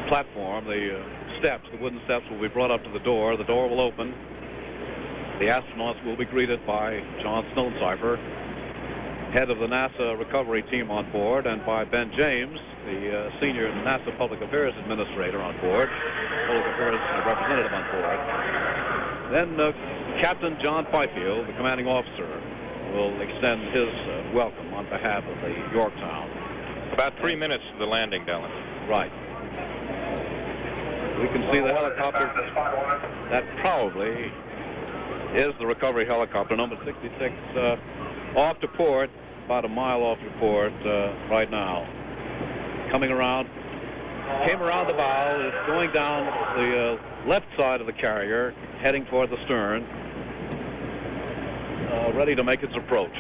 platform, the steps, the wooden steps will be brought up to the door. The door will open. The astronauts will be greeted by John Stonecipher, head of the NASA recovery team on board, and by Ben James, the senior NASA Public Affairs Administrator on board, Public Affairs Representative on board. Then Captain John Fifield, the commanding officer, will extend his welcome on behalf of the Yorktown. About 3 minutes to the landing, Dellen. Right. We can see the helicopter. That probably is the recovery helicopter, number 66, off to port, about a mile off to port right now. Coming around, came around the bow, is going down the left side of the carrier, heading toward the stern, ready to make its approach.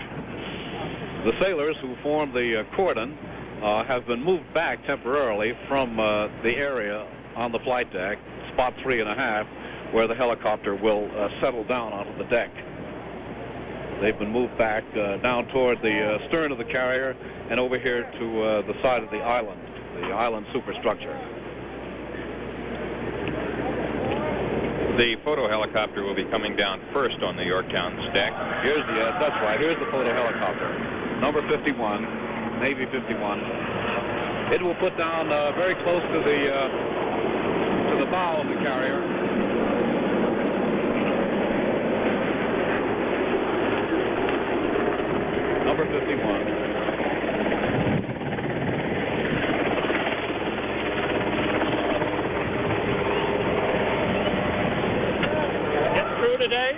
The sailors who formed the cordon have been moved back temporarily from the area on the flight deck, spot 3.5, where the helicopter will settle down onto the deck. They've been moved back down toward the stern of the carrier and over here to the side of the island superstructure. The photo helicopter will be coming down first on the Yorktown's deck. That's right, here's the photo helicopter, number 51, Navy 51. It will put down very close to the bow of the carrier. Number 51. Getting through today?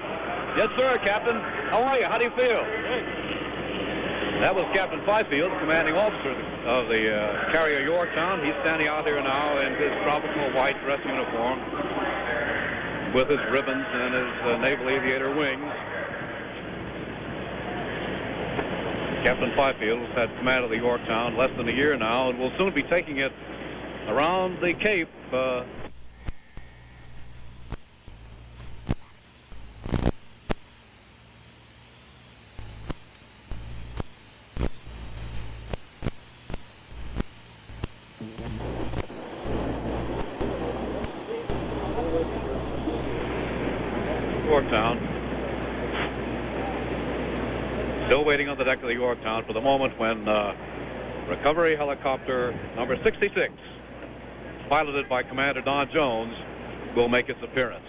Yes, sir, Captain. How are you? How do you feel? That was Captain Fifield, commanding officer of the carrier Yorktown. He's standing out here now in his tropical white dress uniform with his ribbons and his naval aviator wings. Captain Fifield has had command of the Yorktown less than a year now and will soon be taking it around the Cape. Yorktown. Still waiting on the deck of the Yorktown for the moment when recovery helicopter number 66, piloted by Commander Don Jones, will make its appearance.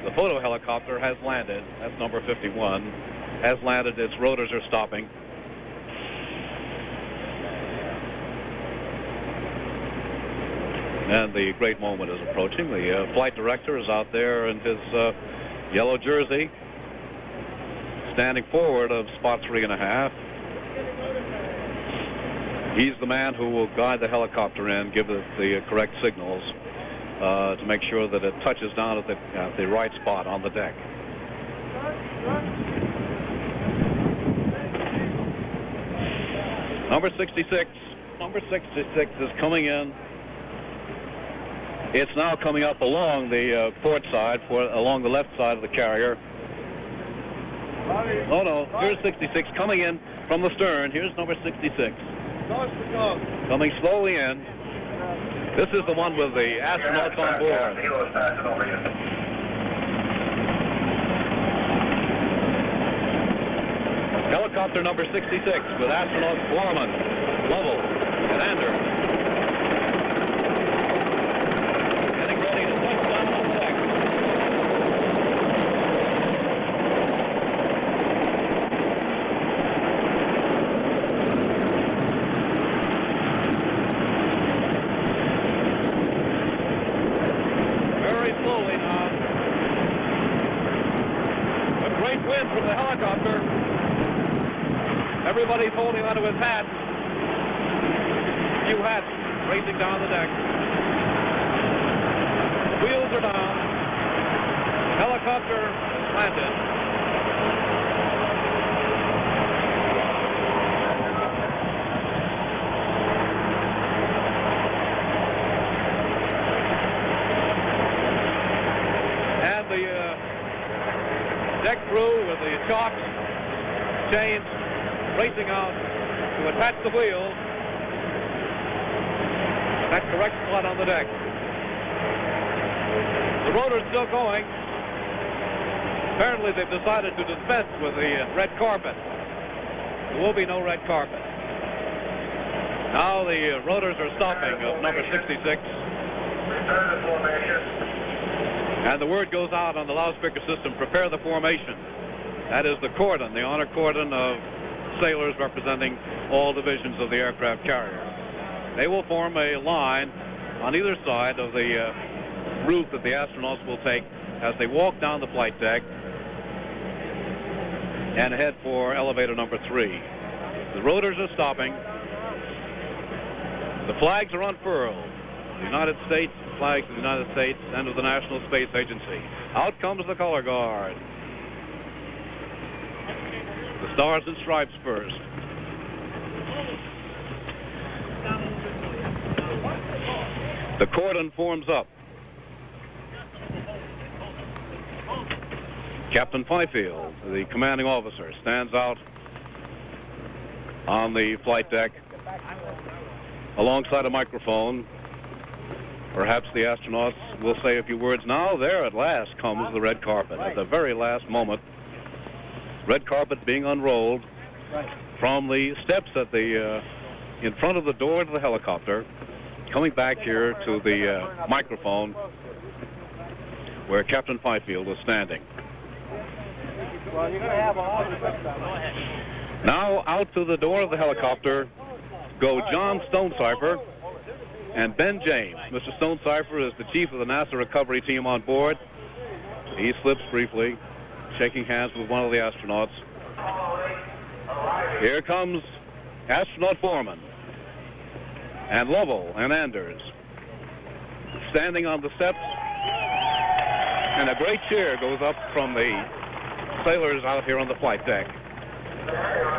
The photo helicopter has landed. That's number 51. Has landed. Its rotors are stopping. And the great moment is approaching. The flight director is out there in his yellow jersey, standing forward of spot 3.5. He's the man who will guide the helicopter in, give it the correct signals to make sure that it touches down at the right spot on the deck. Number 66 is coming in. It's now coming up along the port side, along the left side of the carrier. Oh no, here's 66 coming in from the stern. Here's number 66. Coming slowly in. This is the one with the astronauts on board. Helicopter number 66 with astronauts Borman, Lovell, and Anders. Everybody's holding onto his hat. Few hats racing down the deck. Wheels are down. Helicopter landed. And the deck crew with the chocks, chains, racing out to attach the wheels. that correct spot on the deck. The rotor's still going. Apparently they've decided to dispense with the red carpet. There will be no red carpet. Now the rotors are stopping of number 66. And the word goes out on the loudspeaker system, prepare the formation. That is the cordon, the honor cordon of sailors representing all divisions of the aircraft carrier. They will form a line on either side of the route that the astronauts will take as they walk down the flight deck and head for elevator number 3. The rotors are stopping. The flags are unfurled. The United States, flags of the United States and of the National Space Agency. Out comes the color guard. The stars and stripes first. The cordon forms up. Captain Fifield, the commanding officer, stands out on the flight deck alongside a microphone. Perhaps the astronauts will say a few words. Now there at last comes the red carpet. At the very last moment, red carpet being unrolled from the steps at the in front of the door to the helicopter, coming back here to the microphone where Captain Fifield is standing. Now out to the door of the helicopter go John Stonecipher and Ben James. Mr. Stonecipher is the chief of the NASA recovery team on board. He slips briefly, shaking hands with one of the astronauts. Here comes astronaut Borman and Lovell and Anders standing on the steps, and a great cheer goes up from the sailors out here on the flight deck.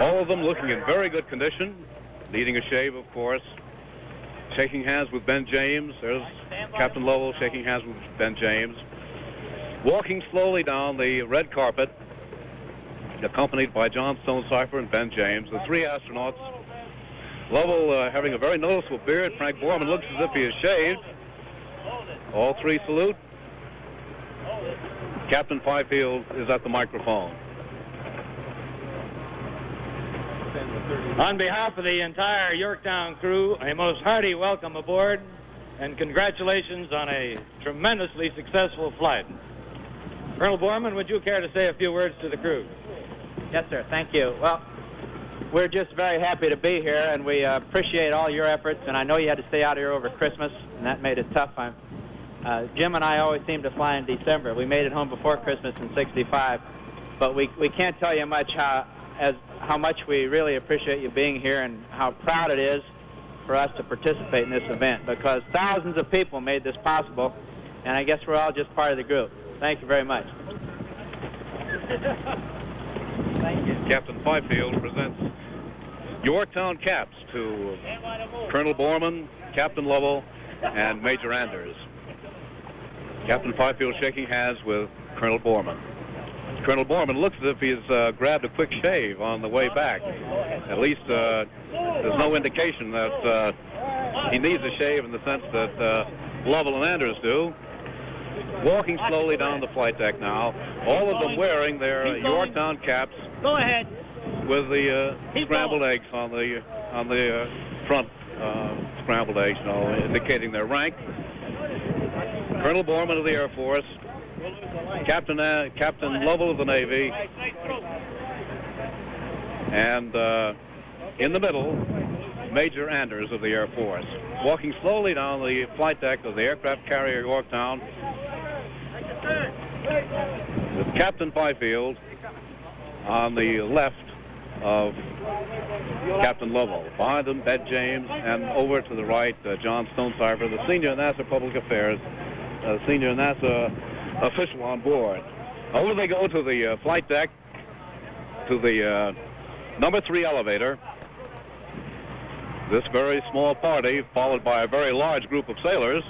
All of them looking in very good condition, needing a shave, of course. Shaking hands with Ben James. There's Captain Lovell shaking hands with Ben James. Walking slowly down the red carpet, accompanied by John Stonecipher and Ben James, the 3 astronauts. Lovell having a very noticeable beard. Frank Borman looks as if he is shaved. All 3 salute. Captain Fifield is at the microphone. On behalf of the entire Yorktown crew, a most hearty welcome aboard and congratulations on a tremendously successful flight. Colonel Borman, would you care to say a few words to the crew? Yes, sir. Thank you. Well, we're just very happy to be here, and we appreciate all your efforts. And I know you had to stay out here over Christmas, and that made it tough. Jim and I always seem to fly in December. We made it home before Christmas in '65, but we can't tell you much how much we really appreciate you being here and how proud it is for us to participate in this event, because thousands of people made this possible, and I guess we're all just part of the group. Thank you very much. Thank you. Captain Fifield presents Yorktown caps to Colonel Borman, Captain Lovell, and Major Anders. Captain Fifield shaking hands with Colonel Borman. Colonel Borman looks as if he's grabbed a quick shave on the way back. At least there's no indication that he needs a shave in the sense that Lovell and Anders do. Walking slowly down the flight deck now, all of them wearing their Yorktown caps. Go ahead. With the scrambled eggs on the front, scrambled eggs, indicating their rank. Colonel Borman of the Air Force, Captain Lovell of the Navy, and in the middle, Major Anders of the Air Force. Walking slowly down the flight deck of the aircraft carrier Yorktown, with Captain Fifield on the left of Captain Lovell. Behind him, Ben James, and over to the right, John Stonecipher, the senior NASA Public Affairs, senior NASA official on board. Over they go to the flight deck, to the number 3 elevator. This very small party, followed by a very large group of sailors,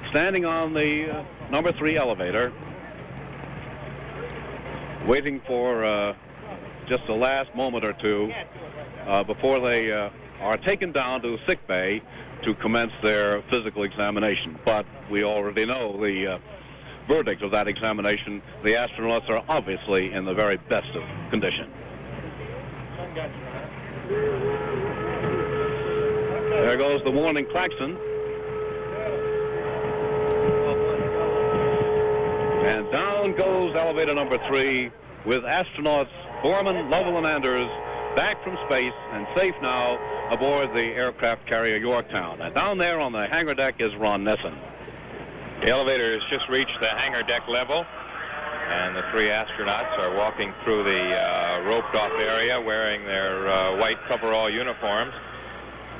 standing on the number 3 elevator, waiting for just the last moment or two before they are taken down to sick bay, to commence their physical examination. But we already know the verdict of that examination. The astronauts are obviously in the very best of condition. There goes the warning klaxon. And down goes elevator number 3 with astronauts Borman, Lovell, and Anders back from space and safe now aboard the aircraft carrier Yorktown. And down there on the hangar deck is Ron Nessen. The elevator has just reached the hangar deck level, and the 3 astronauts are walking through the roped-off area wearing their white coverall uniforms.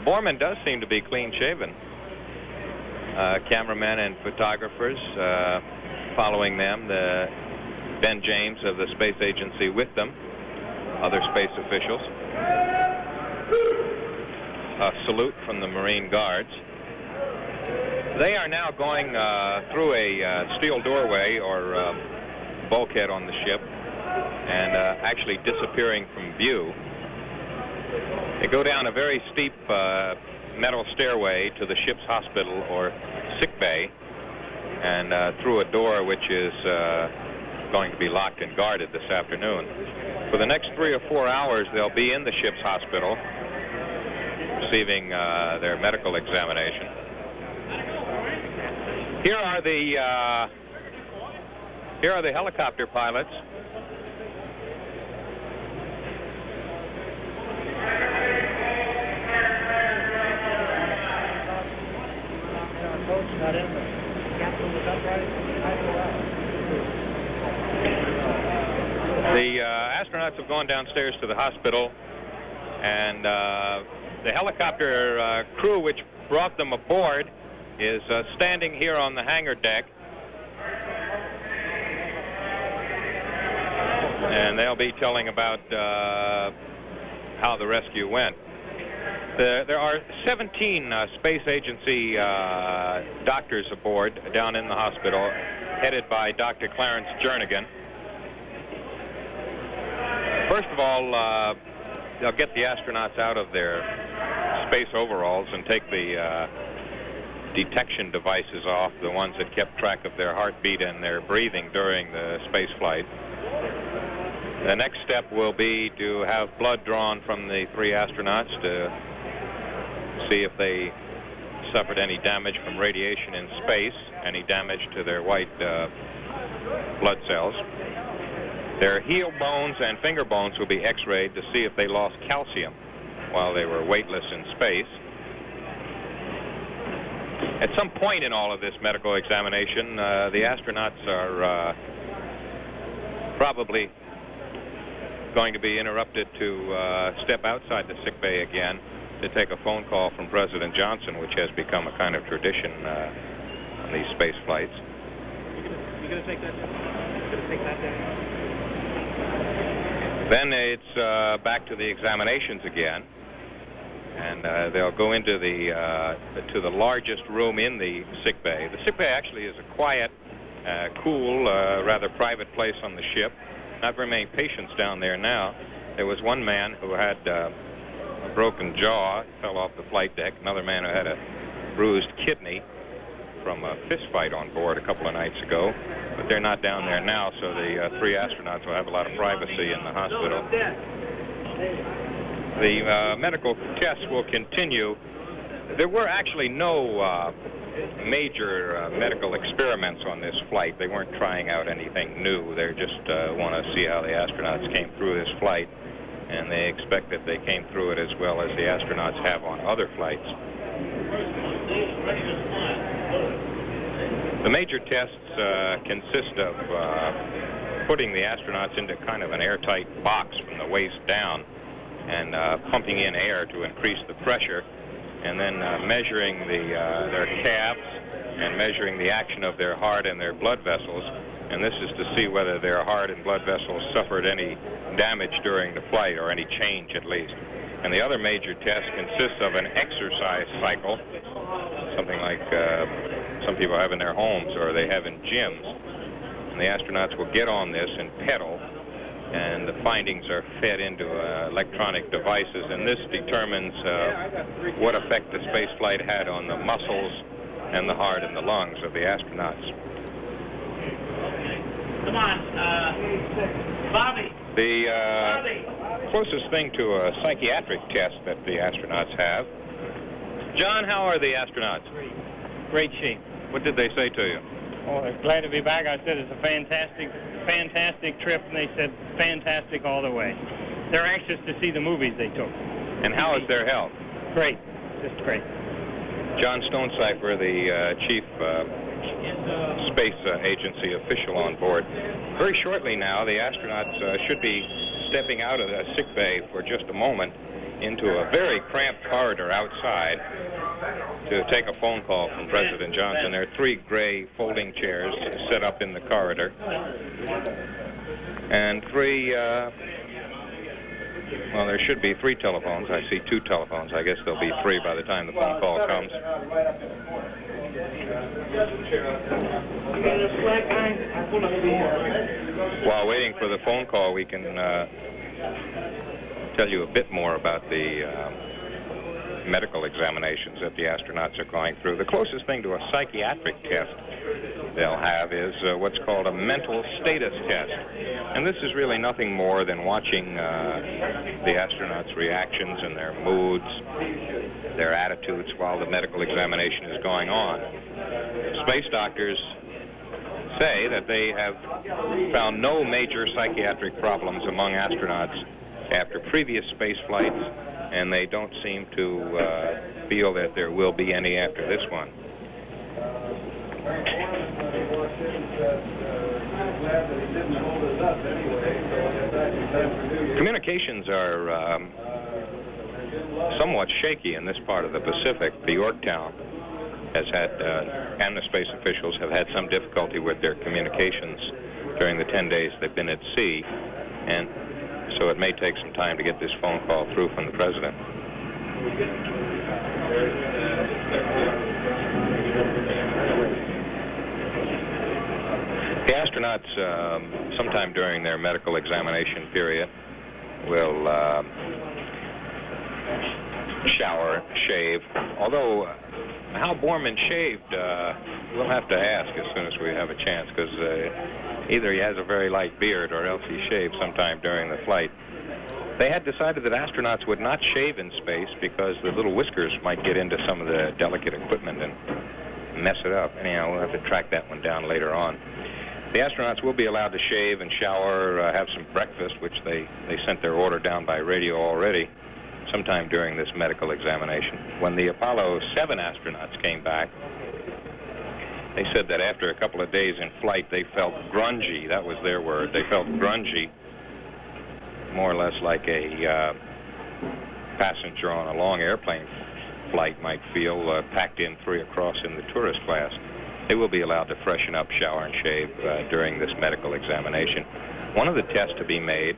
Borman does seem to be clean-shaven. Cameramen and photographers following them, the Ben James of the Space Agency with them, other space officials. A salute from the Marine Guards. They are now going through a steel doorway or bulkhead on the ship and actually disappearing from view. They go down a very steep metal stairway to the ship's hospital or sick bay and through a door which is going to be locked and guarded this afternoon. For the next 3 or 4 hours, they'll be in the ship's hospital receiving their medical examination. Here are the helicopter pilots. The astronauts have gone downstairs to the hospital, and the helicopter crew which brought them aboard is standing here on the hangar deck, and they'll be telling about how the rescue went. There are 17 Space Agency doctors aboard down in the hospital, headed by Dr. Clarence Jernigan. First of all, they'll get the astronauts out of their space overalls and take the detection devices off, the ones that kept track of their heartbeat and their breathing during the space flight. The next step will be to have blood drawn from the 3 astronauts to see if they suffered any damage from radiation in space, any damage to their white blood cells. Their heel bones and finger bones will be x-rayed to see if they lost calcium while they were weightless in space. At some point in all of this medical examination, the astronauts are probably going to be interrupted to step outside the sick bay again to take a phone call from President Johnson, which has become a kind of tradition on these space flights. You gonna take that? Down? Then it's back to the examinations again, and they'll go into to the largest room in the sick bay. The sick bay actually is a quiet, cool, rather private place on the ship. Not very many patients down there now. There was one man who had a broken jaw, fell off the flight deck. Another man who had a bruised kidney from a fist fight on board a couple of nights ago. But they're not down there now, so the 3 astronauts will have a lot of privacy in the hospital. The medical tests will continue. There were actually no major medical experiments on this flight. They weren't trying out anything new. They just want to see how the astronauts came through this flight, and they expect that they came through it as well as the astronauts have on other flights. The major tests consist of putting the astronauts into kind of an airtight box from the waist down and pumping in air to increase the pressure, and then measuring their calves and measuring the action of their heart and their blood vessels. And this is to see whether their heart and blood vessels suffered any damage during the flight, or any change at least. And the other major test consists of an exercise cycle, something like some people have in their homes or they have in gyms. And the astronauts will get on this and pedal and the findings are fed into electronic devices, and this determines what effect the space flight had on the muscles and the heart and the lungs of the astronauts. Come on, Bobby. The closest thing to a psychiatric test that the astronauts have. John, how are the astronauts? Great shape. What did they say to you? Oh, they're glad to be back. I said it's a fantastic trip, and they said fantastic all the way. They're anxious to see the movies they took. And how is their health? Great, just great. John Stonecipher, the chief space agency official on board. Very shortly now, the astronauts should be stepping out of the sick bay for just a moment into a very cramped corridor outside to take a phone call from President Johnson. There are 3 gray folding chairs set up in the corridor, and 3, well, there should be 3 telephones. I see 2 telephones. I guess there'll be 3 by the time the phone call comes. While waiting for the phone call, we can tell you a bit more about the medical examinations that the astronauts are going through. The closest thing to a psychiatric test they'll have is what's called a mental status test. And this is really nothing more than watching the astronauts' reactions and their moods, their attitudes while the medical examination is going on. Space doctors say that they have found no major psychiatric problems among astronauts after previous space flights, and they don't seem to feel that there will be any after this one. Communications are somewhat shaky in this part of the Pacific. The Yorktown has had, and the space officials have had some difficulty with their communications during the 10 days they've been at sea, and so it may take some time to get this phone call through from the president. The astronauts, sometime during their medical examination period, will shower, shave, although how Borman shaved, we'll have to ask as soon as we have a chance, because either he has a very light beard or else he shaved sometime during the flight. They had decided that astronauts would not shave in space because the little whiskers might get into some of the delicate equipment and mess it up. Anyhow, we'll have to track that one down later on. The astronauts will be allowed to shave and shower, have some breakfast, which they sent their order down by radio already, sometime during this medical examination. When the Apollo 7 astronauts came back, they said that after a couple of days in flight, they felt grungy. That was their word. They felt grungy, more or less like a passenger on a long airplane flight might feel, packed in 3 across in the tourist class. They will be allowed to freshen up, shower, and shave during this medical examination. One of the tests to be made,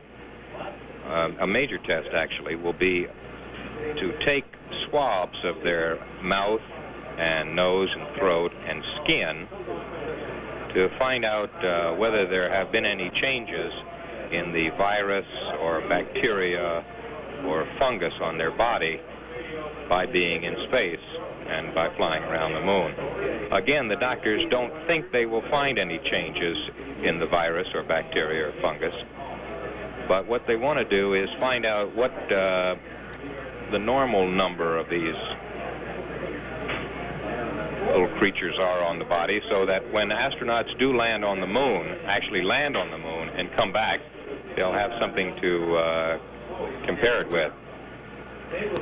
a major test actually, will be to take swabs of their mouth and nose and throat and skin to find out whether there have been any changes in the virus or bacteria or fungus on their body by being in space and by flying around the moon. Again, the doctors don't think they will find any changes in the virus or bacteria or fungus, but what they want to do is find out what the normal number of these little creatures are on the body, so that when astronauts do land on the moon, actually land on the moon and come back, they'll have something to compare it with.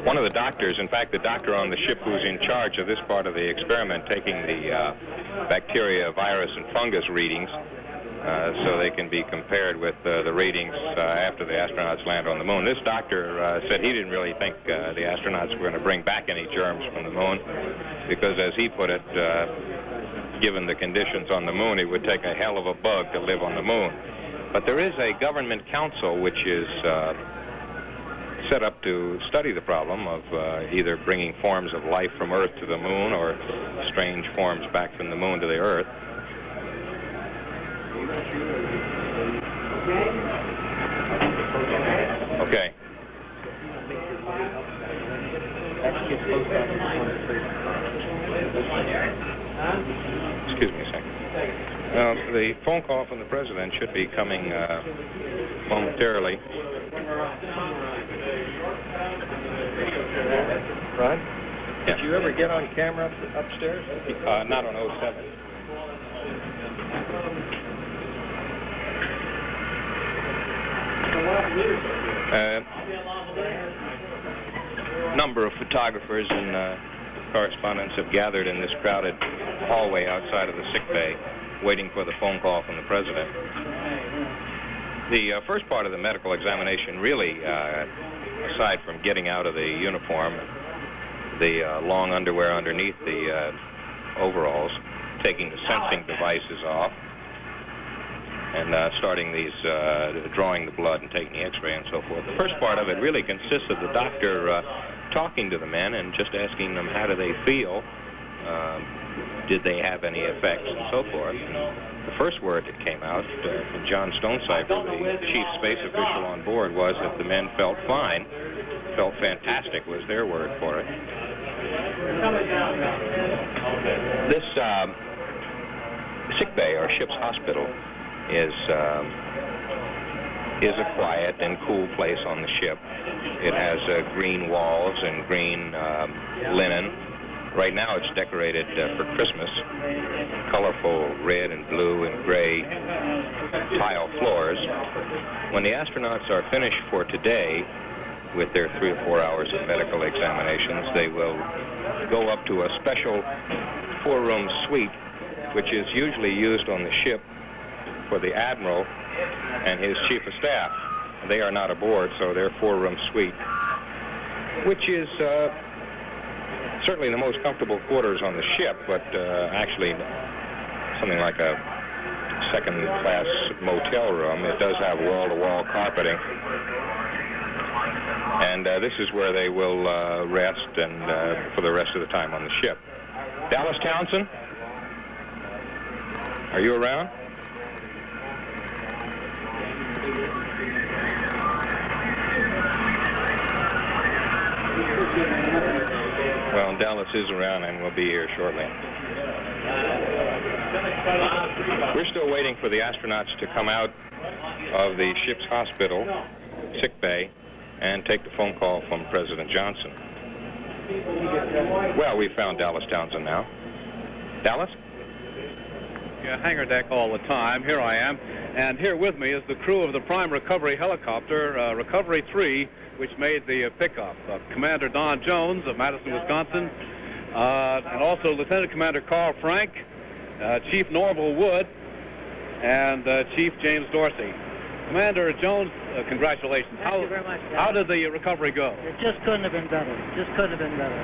One of the doctors, in fact, the doctor on the ship who's in charge of this part of the experiment, taking the bacteria, virus, and fungus readings, so they can be compared with the readings after the astronauts land on the moon. This doctor said he didn't really think the astronauts were going to bring back any germs from the moon, because, as he put it, given the conditions on the moon, it would take a hell of a bug to live on the moon. But there is a government council which is set up to study the problem of either bringing forms of life from Earth to the moon or strange forms back from the moon to the Earth. Okay. Excuse me a second. The phone call from the president should be coming momentarily. Ron, Yeah. did you ever get on camera upstairs? Not on 07. Number of photographers and correspondents have gathered in this crowded hallway outside of the sick bay, waiting for the phone call from the president. The first part of the medical examination really, aside from getting out of the uniform, the long underwear underneath the overalls, taking the sensing devices off, and starting these, drawing the blood and taking the x-ray and so forth. The first part of it really consists of the doctor talking to the men and just asking them how do they feel, did they have any effects and so forth. And the first word that came out from John Stonecipher, the chief space official on board, was that the men felt fine, felt fantastic was their word for it. This sick bay, or ship's hospital, is a quiet and cool place on the ship. It has green walls and green linen. Right now it's decorated for Christmas. Colorful red and blue and gray tile floors. When the astronauts are finished for today with their 3 or 4 hours of medical examinations, they will go up to a special 4-room suite, which is usually used on the ship for the Admiral and his Chief of Staff. They are not aboard, so their 4-room suite, which is certainly the most comfortable quarters on the ship, but actually something like a second-class motel room. It does have wall-to-wall carpeting. And this is where they will rest and for the rest of the time on the ship. Dallas Townsend, are you around? Well, Dallas is around and will be here shortly. We're still waiting for the astronauts to come out of the ship's hospital, sick bay, and take the phone call from President Johnson. Well, we found Dallas Townsend now. Dallas? Yeah, hangar deck all the time. Here I am. And here with me is the crew of the prime recovery helicopter, Recovery 3, which made the pickup. Commander Don Jones of Madison, Wisconsin, and also Lieutenant Commander Carl Frank, Chief Norval Wood, and Chief James Dorsey. Commander Jones, congratulations. Thank you very much, guys. How did the recovery go? It just couldn't have been better. Just couldn't have been better.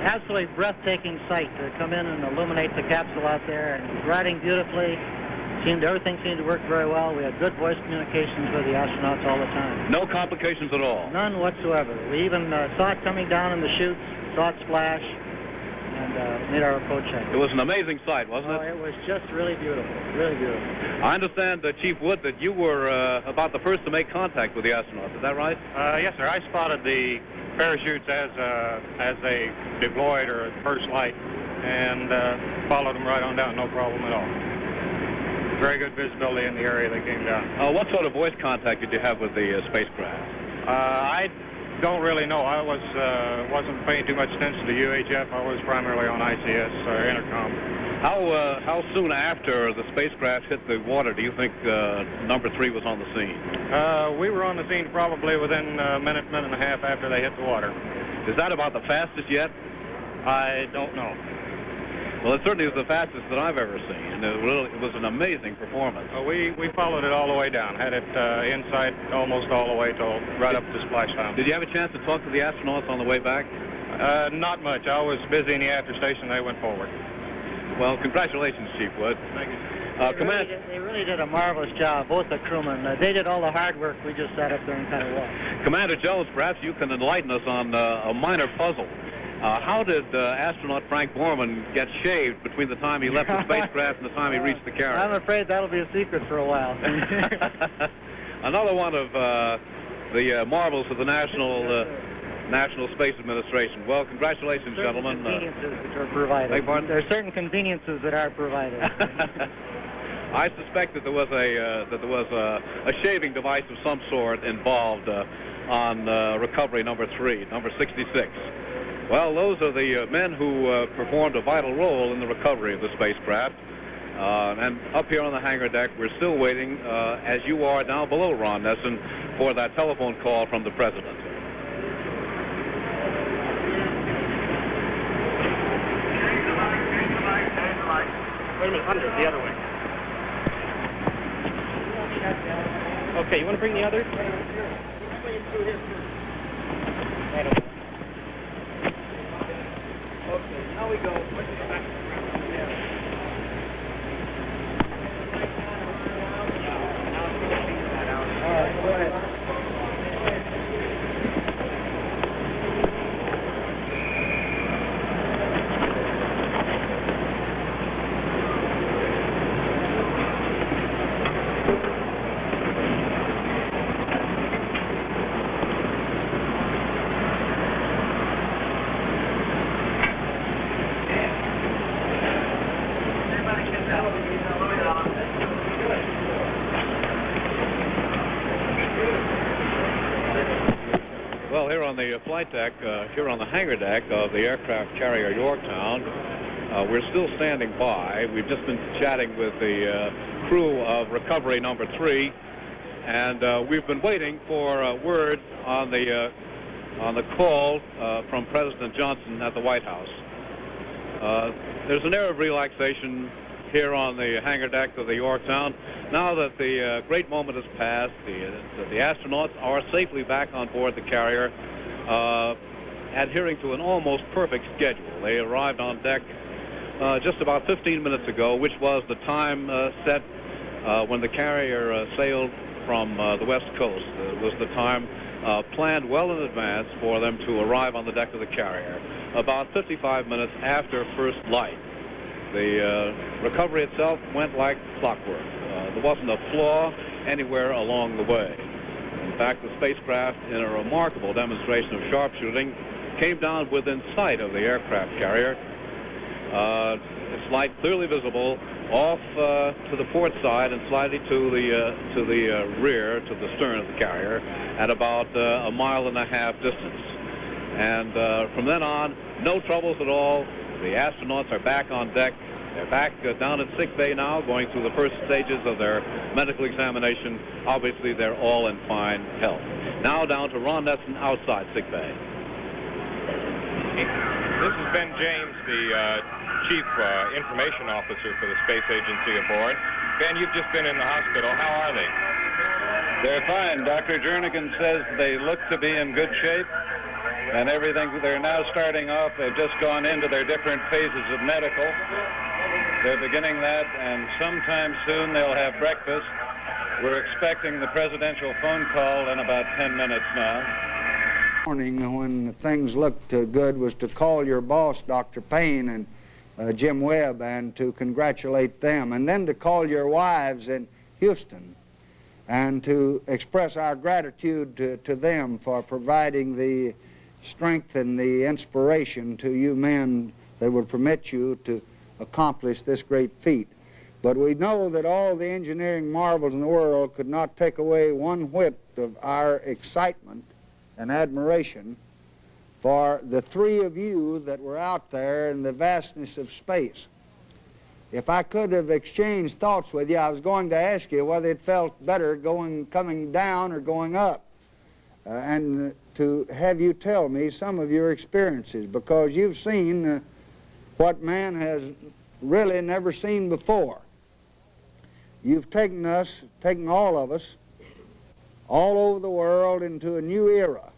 Absolutely breathtaking sight to come in and illuminate the capsule out there, and it was riding beautifully. Everything seemed to work very well. We had good voice communications with the astronauts all the time. No complications at all? None whatsoever. We even saw it coming down in the chutes, saw it splash, and made our approach check. It was an amazing sight, wasn't it? Oh, it was just really beautiful, really beautiful. I understand, Chief Wood, that you were about the first to make contact with the astronauts. Is that right? Yes, sir. I spotted the parachutes as they deployed or at first light, and followed them right on down, no problem at all. Very good visibility in the area they came down. What sort of voice contact did you have with the spacecraft? I don't really know. I wasn't paying too much attention to UHF. I was primarily on ICS intercom. How soon after the spacecraft hit the water do you think number 3 was on the scene? We were on the scene probably within a minute and a half after they hit the water. Is that about the fastest yet? I don't know. Well, it certainly was the fastest that I've ever seen. It was an amazing performance. We followed it all the way down. Had it in sight almost all the way till right up to splashdown. Did you have a chance to talk to the astronauts on the way back? Not much. I was busy in the after station. They went forward. Well, congratulations, Chief Wood. Thank you. They really did a marvelous job, both the crewmen. They did all the hard work. We just sat up there and kind of watched. Commander Jones, perhaps you can enlighten us on a minor puzzle. How did astronaut Frank Borman get shaved between the time he left the spacecraft and the time he reached the carrier? I'm afraid that'll be a secret for a while. Another one of the marvels of the National Space Administration. Well, congratulations, gentlemen. Conveniences which are provided. Beg pardon? There are certain conveniences that are provided. I suspect that there was a shaving device of some sort involved on recovery number 3, number 66. Well, those are the men who performed a vital role in the recovery of the spacecraft. And up here on the hangar deck, we're still waiting, as you are down below, Ron Nessen, for that telephone call from the President. Wait a minute, under, the other way. Okay, you want to bring the others? Okay, now we go. All right, go ahead. Well, here on the flight deck, here on the hangar deck of the aircraft carrier Yorktown, we're still standing by. We've just been chatting with the crew of recovery number 3, and we've been waiting for word on the call from President Johnson at the White House. There's an air of relaxation here on the hangar deck of the Yorktown. Now that the great moment has passed, the astronauts are safely back on board the carrier, adhering to an almost perfect schedule. They arrived on deck just about 15 minutes ago, which was the time set when the carrier sailed from the West Coast. It was the time planned well in advance for them to arrive on the deck of the carrier, about 55 minutes after first light. The recovery itself went like clockwork. There wasn't a flaw anywhere along the way. In fact, the spacecraft, in a remarkable demonstration of sharpshooting, came down within sight of the aircraft carrier. Its light clearly visible off to the port side and slightly to the rear, to the stern of the carrier, at about a mile and a half distance. And from then on, no troubles at all. The astronauts are back on deck. They're back down at sick bay now, going through the first stages of their medical examination. Obviously, they're all in fine health. Now down to Ron Nessen outside sick bay. This is Ben James, the Chief Information Officer for the Space Agency aboard. Ben, you've just been in the hospital. How are they? They're fine. Dr. Jernigan says they look to be in good shape, and everything. They're now starting off. They've just gone into their different phases of medical. They're beginning that, and sometime soon they'll have breakfast. We're expecting the presidential phone call in about 10 minutes now. Morning, when things looked good, was to call your boss, Dr. Payne, and Jim Webb, and to congratulate them, and then to call your wives in Houston and to express our gratitude to them for providing the strength and the inspiration to you men that would permit you to accomplish this great feat. But we know that all the engineering marvels in the world could not take away one whit of our excitement and admiration for the three of you that were out there in the vastness of space. If I could have exchanged thoughts with you, I was going to ask you whether it felt better coming down or going up, and to have you tell me some of your experiences, because you've seen what man has really never seen before. You've taken all of us, all over the world into a new era.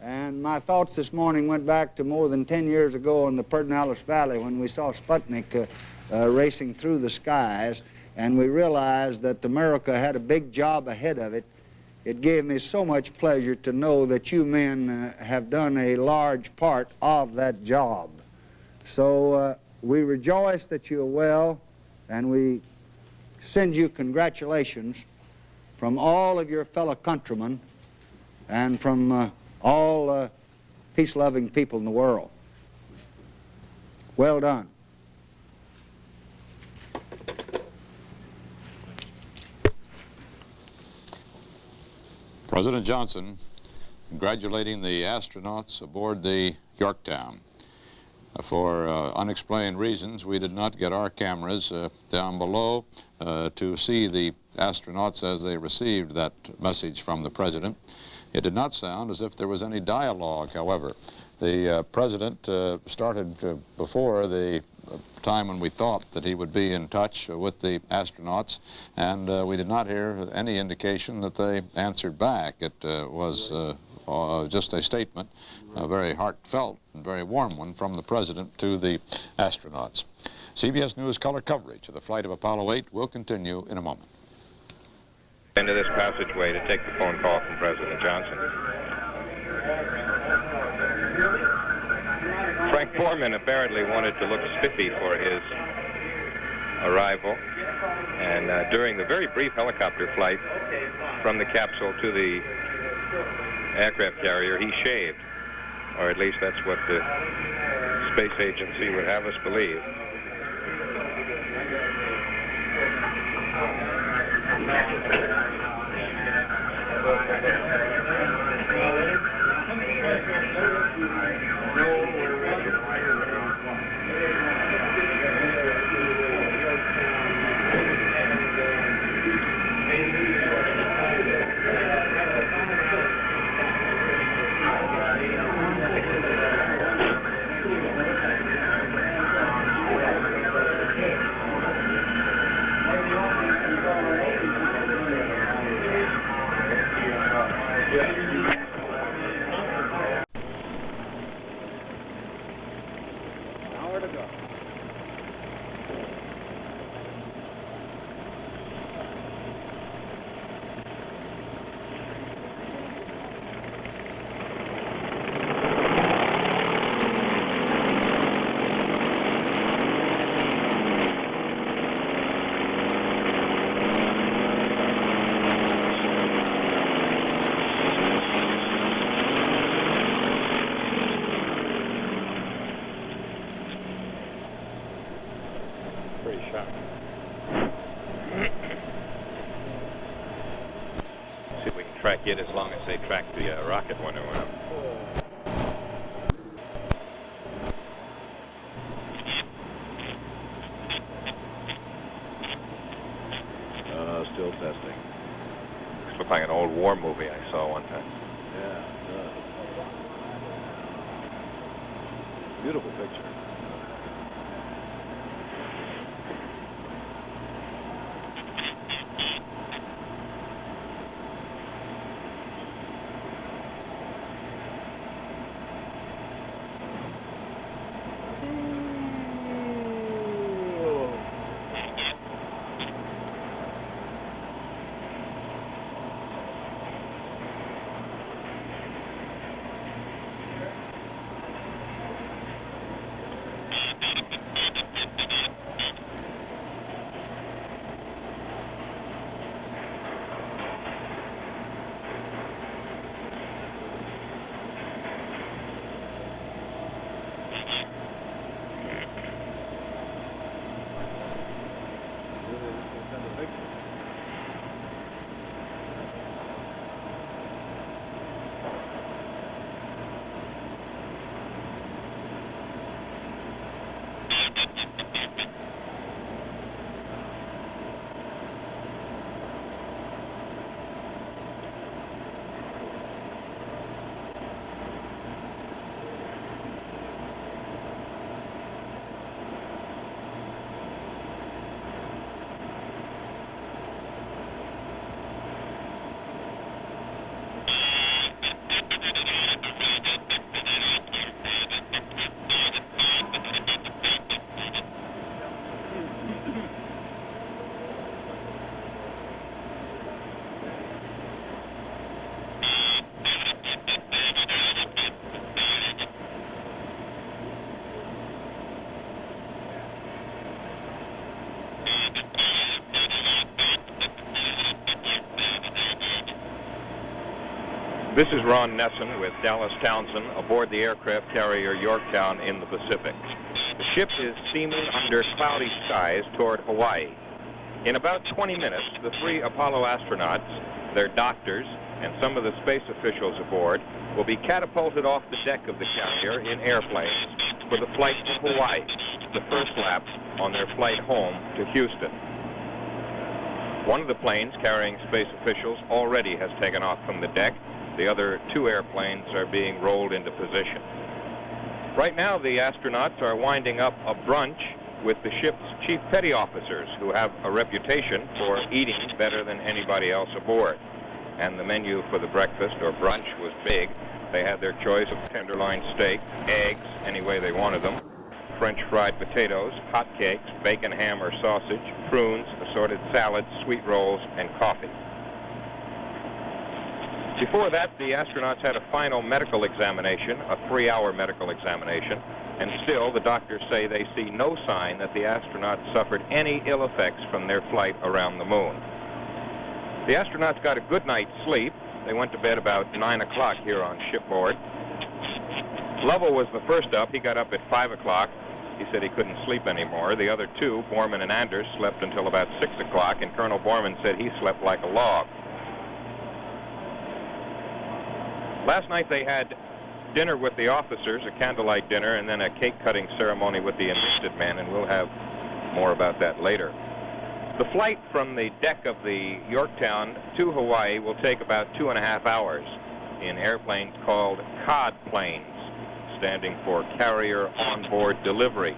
And my thoughts this morning went back to more than 10 years ago in the Pedernales Valley when we saw Sputnik racing through the skies, and we realized that America had a big job ahead of it. It gave me so much pleasure to know that you men have done a large part of that job. So we rejoice that you're well, and we send you congratulations from all of your fellow countrymen and from all peace-loving people in the world. Well done. President Johnson congratulating the astronauts aboard the Yorktown. For unexplained reasons, we did not get our cameras down below to see the astronauts as they received that message from the President. It did not sound as if there was any dialogue, however. The President started before the time when we thought that he would be in touch with the astronauts, and we did not hear any indication that they answered back. It was just a statement, a very heartfelt and very warm one from the President to the astronauts. CBS News color coverage of the flight of Apollo 8 will continue in a moment. Into this passageway to take the phone call from President Johnson. Frank Borman apparently wanted to look spiffy for his arrival, and during the very brief helicopter flight from the capsule to the aircraft carrier, he shaved, or at least that's what the space agency would have us believe. See if we can track it as long as they track the rocket when it went up. Still testing. This looked like an old war movie I saw one time. Yeah, it does. Beautiful picture. This is Ron Nesson with Dallas Townsend aboard the aircraft carrier Yorktown in the Pacific. The ship is steaming under cloudy skies toward Hawaii. In about 20 minutes, the 3 Apollo astronauts, their doctors, and some of the space officials aboard will be catapulted off the deck of the carrier in airplanes for the flight to Hawaii, the first lap on their flight home to Houston. One of the planes carrying space officials already has taken off from the deck. The other 2 airplanes are being rolled into position. Right now, the astronauts are winding up a brunch with the ship's chief petty officers, who have a reputation for eating better than anybody else aboard. And the menu for the breakfast or brunch was big. They had their choice of tenderloin steak, eggs, any way they wanted them, French fried potatoes, hot cakes, bacon, ham, or sausage, prunes, assorted salads, sweet rolls, and coffee. Before that, the astronauts had a final medical examination, a 3-hour medical examination, and still the doctors say they see no sign that the astronauts suffered any ill effects from their flight around the moon. The astronauts got a good night's sleep. They went to bed about 9 o'clock here on shipboard. Lovell was the first up. He got up at 5 o'clock. He said he couldn't sleep anymore. The other 2, Borman and Anders, slept until about 6 o'clock, and Colonel Borman said he slept like a log. Last night they had dinner with the officers, a candlelight dinner, and then a cake-cutting ceremony with the enlisted men, and we'll have more about that later. The flight from the deck of the Yorktown to Hawaii will take about 2.5 hours in airplanes called COD planes, standing for Carrier Onboard Delivery.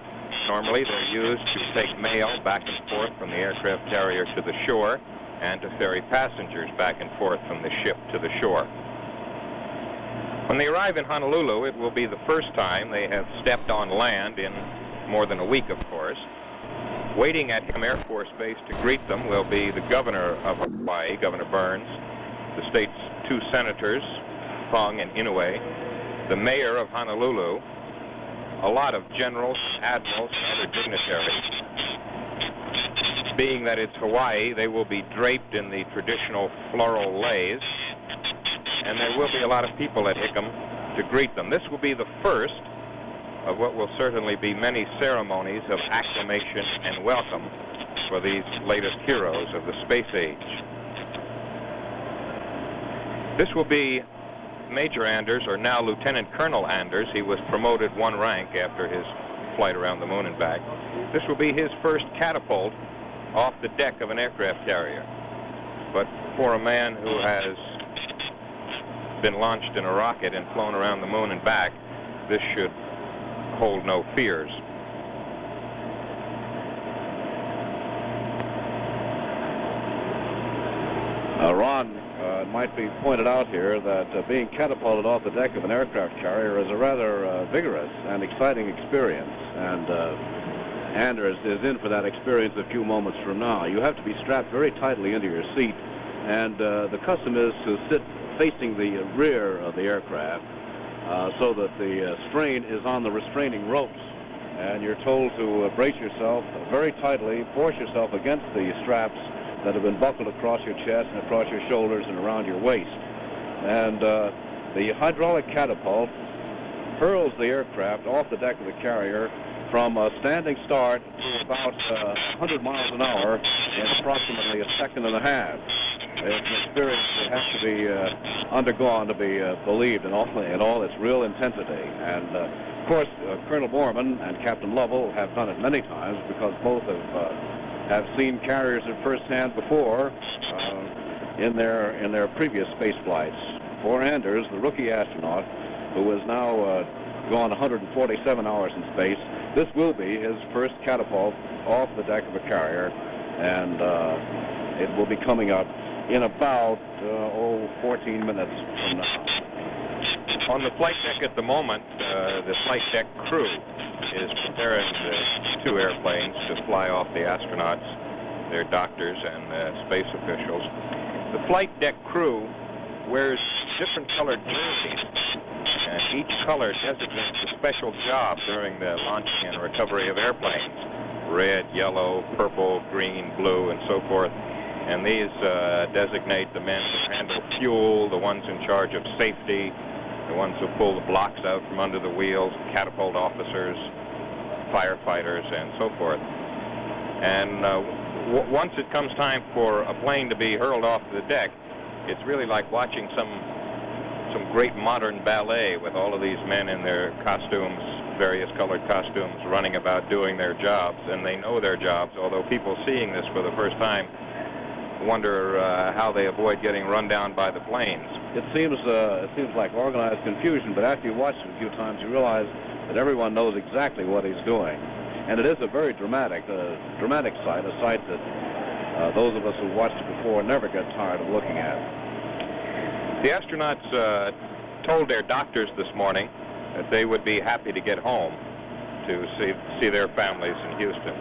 Normally they're used to take mail back and forth from the aircraft carrier to the shore and to ferry passengers back and forth from the ship to the shore. When they arrive in Honolulu, it will be the first time they have stepped on land in more than a week, of course. Waiting at Hickam Air Force Base to greet them will be the governor of Hawaii, Governor Burns, the state's 2 senators, Fung and Inoue, the mayor of Honolulu, a lot of generals, admirals, and other dignitaries. Being that it's Hawaii, they will be draped in the traditional floral leis, and there will be a lot of people at Hickam to greet them. This will be the first of what will certainly be many ceremonies of acclamation and welcome for these latest heroes of the space age. This will be Major Anders, or now Lieutenant Colonel Anders. He was promoted 1 rank after his flight around the moon and back. This will be his first catapult off the deck of an aircraft carrier. But for a man who has been launched in a rocket and flown around the moon and back, this should hold no fears. Ron, it might be pointed out here that being catapulted off the deck of an aircraft carrier is a rather vigorous and exciting experience, and Anders is in for that experience a few moments from now. You have to be strapped very tightly into your seat, and the custom is to sit facing the rear of the aircraft so that the strain is on the restraining ropes, and you're told to brace yourself very tightly, force yourself against the straps that have been buckled across your chest and across your shoulders and around your waist. And the hydraulic catapult hurls the aircraft off the deck of the carrier from a standing start to about 100 miles an hour in approximately 1.5 seconds. It's an experience that has to be undergone to be believed in all its real intensity. And of course, Colonel Borman and Captain Lovell have done it many times because both have seen carriers at first hand before in their previous space flights. For Anders, the rookie astronaut, who has now gone 147 hours in space, this will be his first catapult off the deck of a carrier, and it will be coming up in about 14 minutes from now. On the flight deck at the moment, the flight deck crew is preparing the 2 airplanes to fly off the astronauts, their doctors, and space officials. The flight deck crew wears different colored jerseys, and each color designates a special job during the launching and recovery of airplanes. Red, yellow, purple, green, blue, and so forth. And these designate the men who handle fuel, the ones in charge of safety, the ones who pull the blocks out from under the wheels, catapult officers, firefighters, and so forth. And once it comes time for a plane to be hurled off the deck, it's really like watching some great modern ballet with all of these men in their costumes, various colored costumes, running about doing their jobs, and they know their jobs, although people seeing this for the first time wonder how they avoid getting run down by the planes. It seems like organized confusion, but after you watch it a few times, you realize that everyone knows exactly what he's doing. And it is a very dramatic sight, a sight that those of us who watched it before never get tired of looking at. The astronauts told their doctors this morning that they would be happy to get home to see their families in Houston.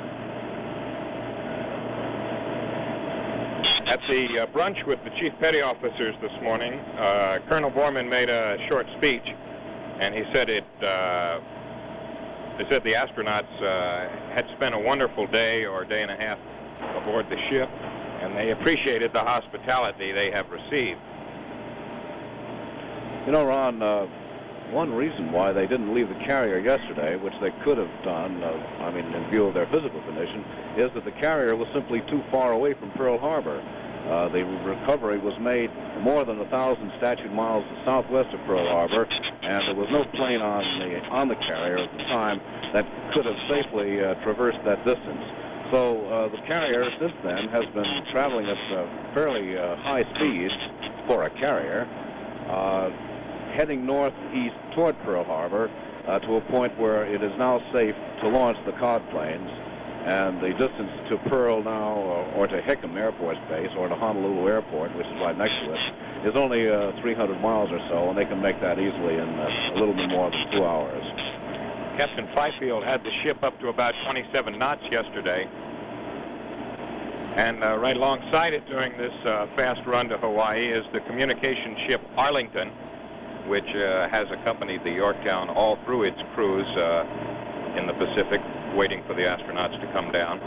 At the brunch with the chief petty officers this morning, Colonel Borman made a short speech, and he said they said the astronauts had spent a wonderful day or day and a half aboard the ship, and they appreciated the hospitality they have received. You know, Ron, one reason why they didn't leave the carrier yesterday, which they could have done, in view of their physical condition, is that the carrier was simply too far away from Pearl Harbor. The recovery was made more than 1,000 statute miles southwest of Pearl Harbor, and there was no plane on the carrier at the time that could have safely traversed that distance. So the carrier since then has been traveling at fairly high speeds for a carrier, heading northeast toward Pearl Harbor to a point where it is now safe to launch the COD planes. And the distance to Pearl now, or to Hickam Air Force Base, or to Honolulu Airport, which is right next to it, is only 300 miles or so, and they can make that easily in a little bit more than 2 hours. Captain Fifield had the ship up to about 27 knots yesterday. And right alongside it during this fast run to Hawaii is the communication ship Arlington, which has accompanied the Yorktown all through its cruise in the Pacific, waiting for the astronauts to come down.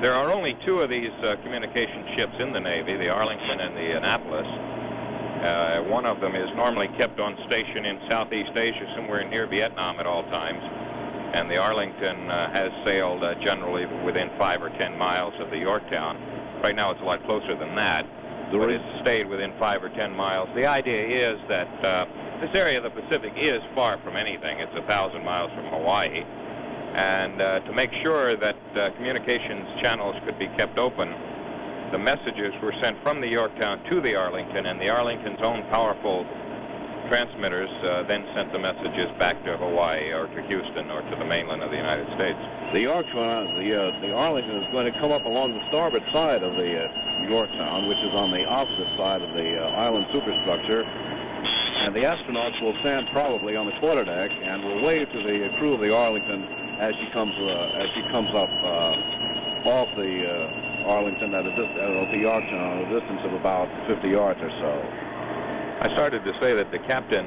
There are only two of these communication ships in the Navy, the Arlington and the Annapolis. One of them is normally kept on station in Southeast Asia, somewhere near Vietnam at all times. And the Arlington has sailed generally within 5 or 10 miles of the Yorktown. Right now it's a lot closer than that, but it's stayed within 5 or 10 miles. The idea is that this area of the Pacific is far from anything. It's 1,000 miles from Hawaii. And to make sure that communications channels could be kept open, the messages were sent from the Yorktown to the Arlington, and the Arlington's own powerful transmitters then sent the messages back to Hawaii or to Houston or to the mainland of the United States. The Yorktown, the Arlington is going to come up along the starboard side of the Yorktown, which is on the opposite side of the island superstructure. And the astronauts will stand probably on the quarterdeck and will wave to the crew of the Arlington as she comes up off the Arlington at the Yorktown at a distance of about 50 yards or so. I started to say that the captain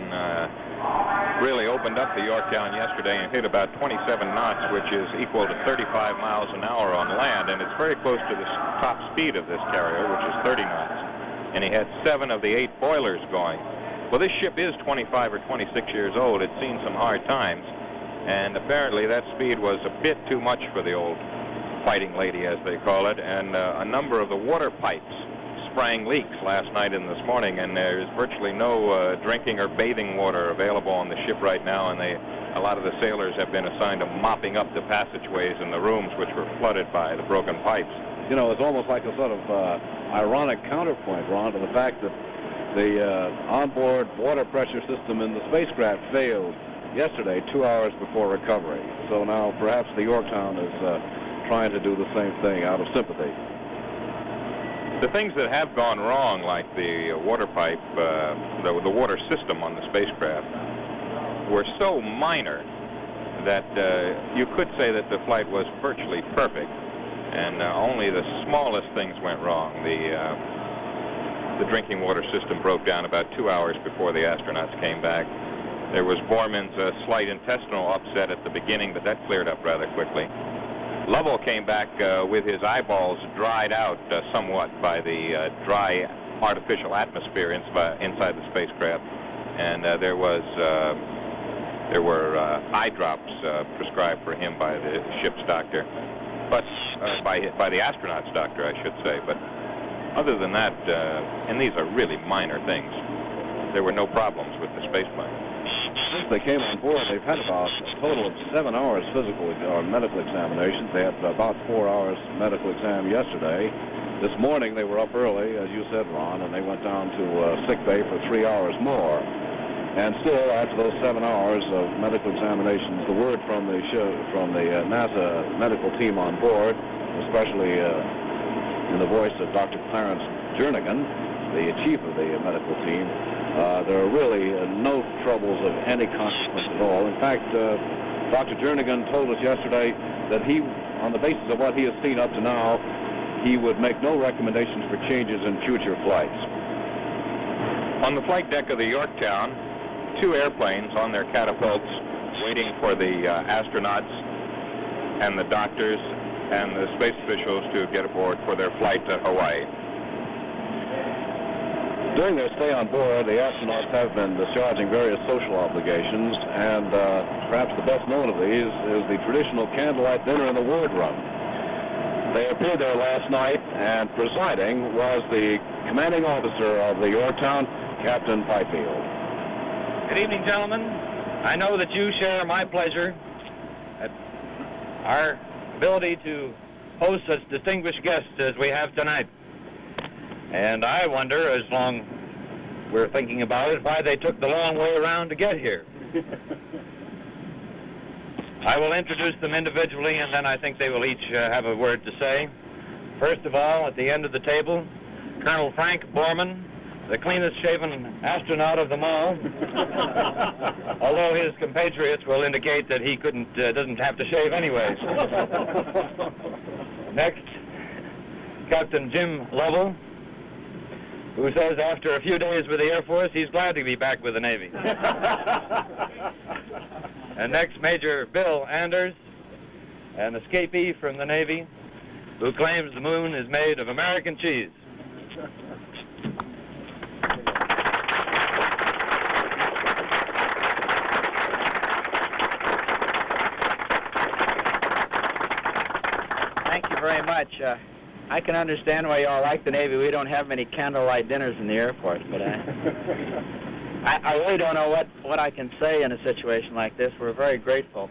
really opened up the Yorktown yesterday and hit about 27 knots, which is equal to 35 miles an hour on land, and it's very close to the top speed of this carrier, which is 30 knots. And he had 7 of the 8 boilers going. Well, this ship is 25 or 26 years old. It's seen some hard times, and apparently that speed was a bit too much for the old fighting lady, as they call it, and a number of the water pipes sprang leaks last night and this morning, and there's virtually no drinking or bathing water available on the ship right now, and a lot of the sailors have been assigned to mopping up the passageways in the rooms which were flooded by the broken pipes. You know, it's almost like a sort of ironic counterpoint, Ron, to the fact that the onboard water pressure system in the spacecraft failed yesterday, 2 hours before recovery. So now perhaps the Yorktown is trying to do the same thing out of sympathy. The things that have gone wrong, like the water pipe, the water system on the spacecraft, were so minor that you could say that the flight was virtually perfect, and only the smallest things went wrong. The drinking water system broke down about 2 hours before the astronauts came back. There was Borman's slight intestinal upset at the beginning, but that cleared up rather quickly. Lovell came back with his eyeballs dried out somewhat by the dry artificial atmosphere inside the spacecraft, and there were eye drops prescribed for him by the ship's doctor, but by the astronaut's doctor, I should say. But other than that, and these are really minor things, there were no problems with the spaceplane. Since they came on board, they've had about a total of 7 hours physical or medical examinations. They had about 4 hours medical exam yesterday. This morning they were up early, as you said, Ron, and they went down to sick bay for 3 hours more. And still, after those 7 hours of medical examinations, the word from the NASA medical team on board, especially in the voice of Dr. Clarence Jernigan, the chief of the medical team, there are really no troubles of any consequence at all. In fact, Dr. Jernigan told us yesterday that he, on the basis of what he has seen up to now, he would make no recommendations for changes in future flights. On the flight deck of the Yorktown, 2 airplanes on their catapults waiting for the astronauts and the doctors and the space officials to get aboard for their flight to Hawaii. During their stay on board, the astronauts have been discharging various social obligations, and perhaps the best known of these is the traditional candlelight dinner in the wardroom. They appeared there last night, and presiding was the commanding officer of the Yorktown, Captain Fifield. Good evening, gentlemen. I know that you share my pleasure at our ability to host such distinguished guests as we have tonight. And I wonder, as long we're thinking about it, why they took the long way around to get here. I will introduce them individually, and then I think they will each have a word to say. First of all, at the end of the table, Colonel Frank Borman, the cleanest shaven astronaut of them all, although his compatriots will indicate that he doesn't have to shave anyways. Next, Captain Jim Lovell, who says after a few days with the Air Force, he's glad to be back with the Navy. And next, Major Bill Anders, an escapee from the Navy, who claims the moon is made of American cheese. Thank you very much. I can understand why you all like the Navy. We don't have many candlelight dinners in the Air Force, but I really don't know what I can say in a situation like this. We're very grateful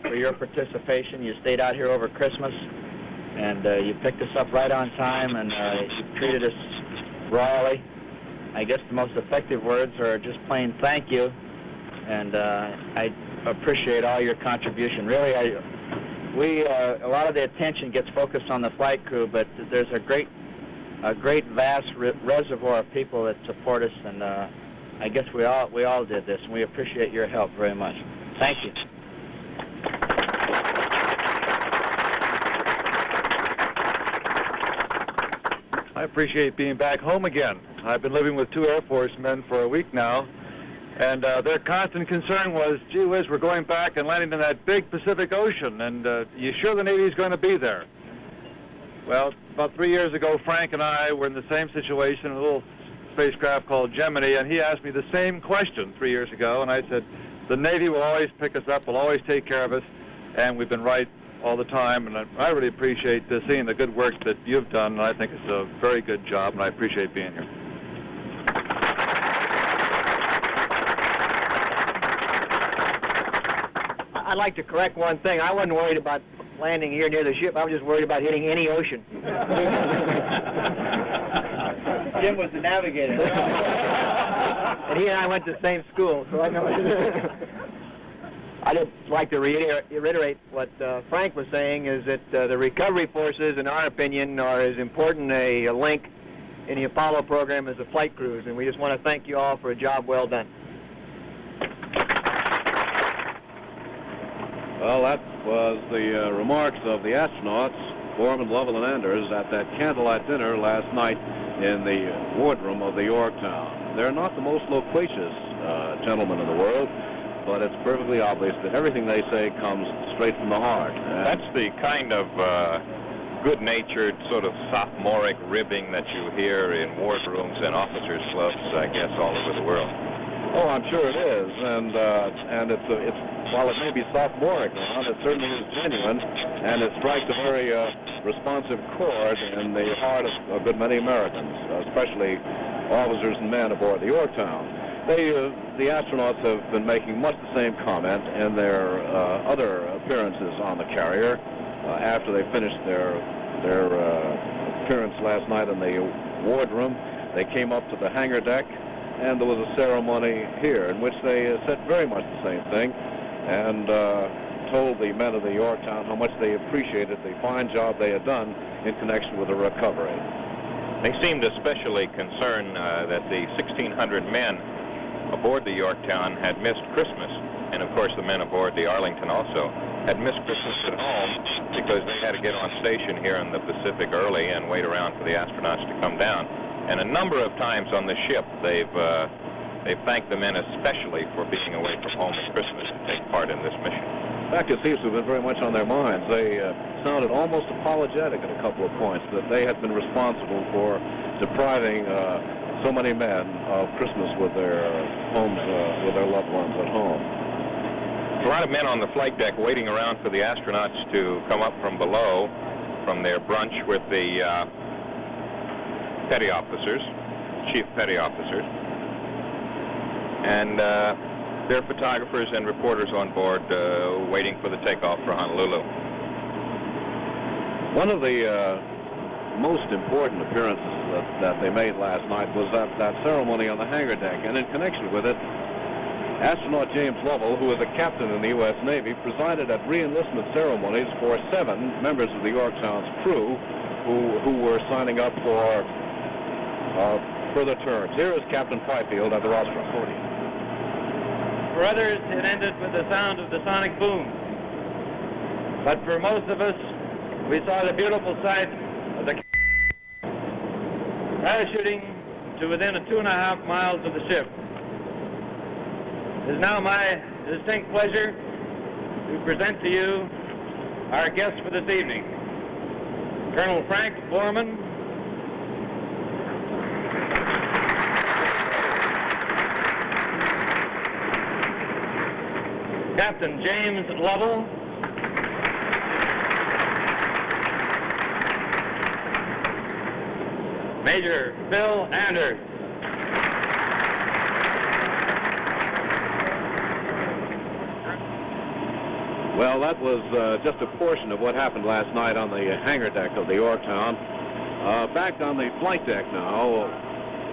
for your participation. You stayed out here over Christmas, and you picked us up right on time, and you treated us royally. I guess the most effective words are just plain thank you, and I appreciate all your contribution. Really, a lot of the attention gets focused on the flight crew, but there's a great vast reservoir of people that support us, and I guess we all did this, and we appreciate your help very much. Thank you. I appreciate being back home again. I've been living with 2 Air Force men for a week now, and their constant concern was, gee whiz, we're going back and landing in that big Pacific Ocean, and you sure the Navy's going to be there? Well, about 3 years ago, Frank and I were in the same situation in a little spacecraft called Gemini, and he asked me the same question 3 years ago, and I said, the Navy will always pick us up, will always take care of us, and we've been right all the time, and I really appreciate seeing the good work that you've done, and I think it's a very good job, and I appreciate being here. I'd like to correct one thing. I wasn't worried about landing here near the ship. I was just worried about hitting any ocean. Jim was the navigator. And he and I went to the same school, so I know. I'd just like to reiterate what Frank was saying, is that the recovery forces, in our opinion, are as important a link in the Apollo program as the flight crews, and we just want to thank you all for a job well done. Well, that was the remarks of the astronauts, Borman, Lovell, and Anders, at that candlelight dinner last night in the wardroom of the Yorktown. They're not the most loquacious gentlemen in the world, but it's perfectly obvious that everything they say comes straight from the heart. That's the kind of good-natured, sort of sophomoric ribbing that you hear in wardrooms and officers' clubs, I guess, all over the world. Oh, I'm sure it is, and it's while it may be sophomoric, Ron, it certainly is genuine, and it strikes a very responsive chord in the heart of a good many Americans, especially officers and men aboard the Yorktown. The astronauts have been making much the same comment in their other appearances on the carrier after they finished their appearance last night in the wardroom. They came up to the hangar deck, and there was a ceremony here in which they said very much the same thing and told the men of the Yorktown how much they appreciated the fine job they had done in connection with the recovery. They seemed especially concerned that the 1,600 men aboard the Yorktown had missed Christmas, and of course the men aboard the Arlington also had missed Christmas at home because they had to get on station here in the Pacific early and wait around for the astronauts to come down. And a number of times on the ship, they've thanked the men especially for being away from home at Christmas to take part in this mission. In fact, it seems to have been very much on their minds. They sounded almost apologetic at a couple of points that they had been responsible for depriving so many men of Christmas with their homes, with their loved ones at home. A lot of men on the flight deck waiting around for the astronauts to come up from below from their brunch with the petty officers, chief petty officers. And there are photographers and reporters on board waiting for the takeoff for Honolulu. One of the most important appearances that they made last night was that ceremony on the hangar deck, and in connection with it, astronaut James Lovell, who is a captain in the U.S. Navy, presided at re-enlistment ceremonies for 7 members of the Yorktown's crew who were signing up for further terms. Here is Captain Fifield at the rostrum podium. For others, it ended with the sound of the sonic boom. But for most of us, we saw the beautiful sight of the parachuting to within 2.5 miles of the ship. It is now my distinct pleasure to present to you our guest for this evening, Colonel Frank Borman, Captain James Lovell, Major Bill Anders. Well, that was just a portion of what happened last night on the hangar deck of the Yorktown. Back on the flight deck now,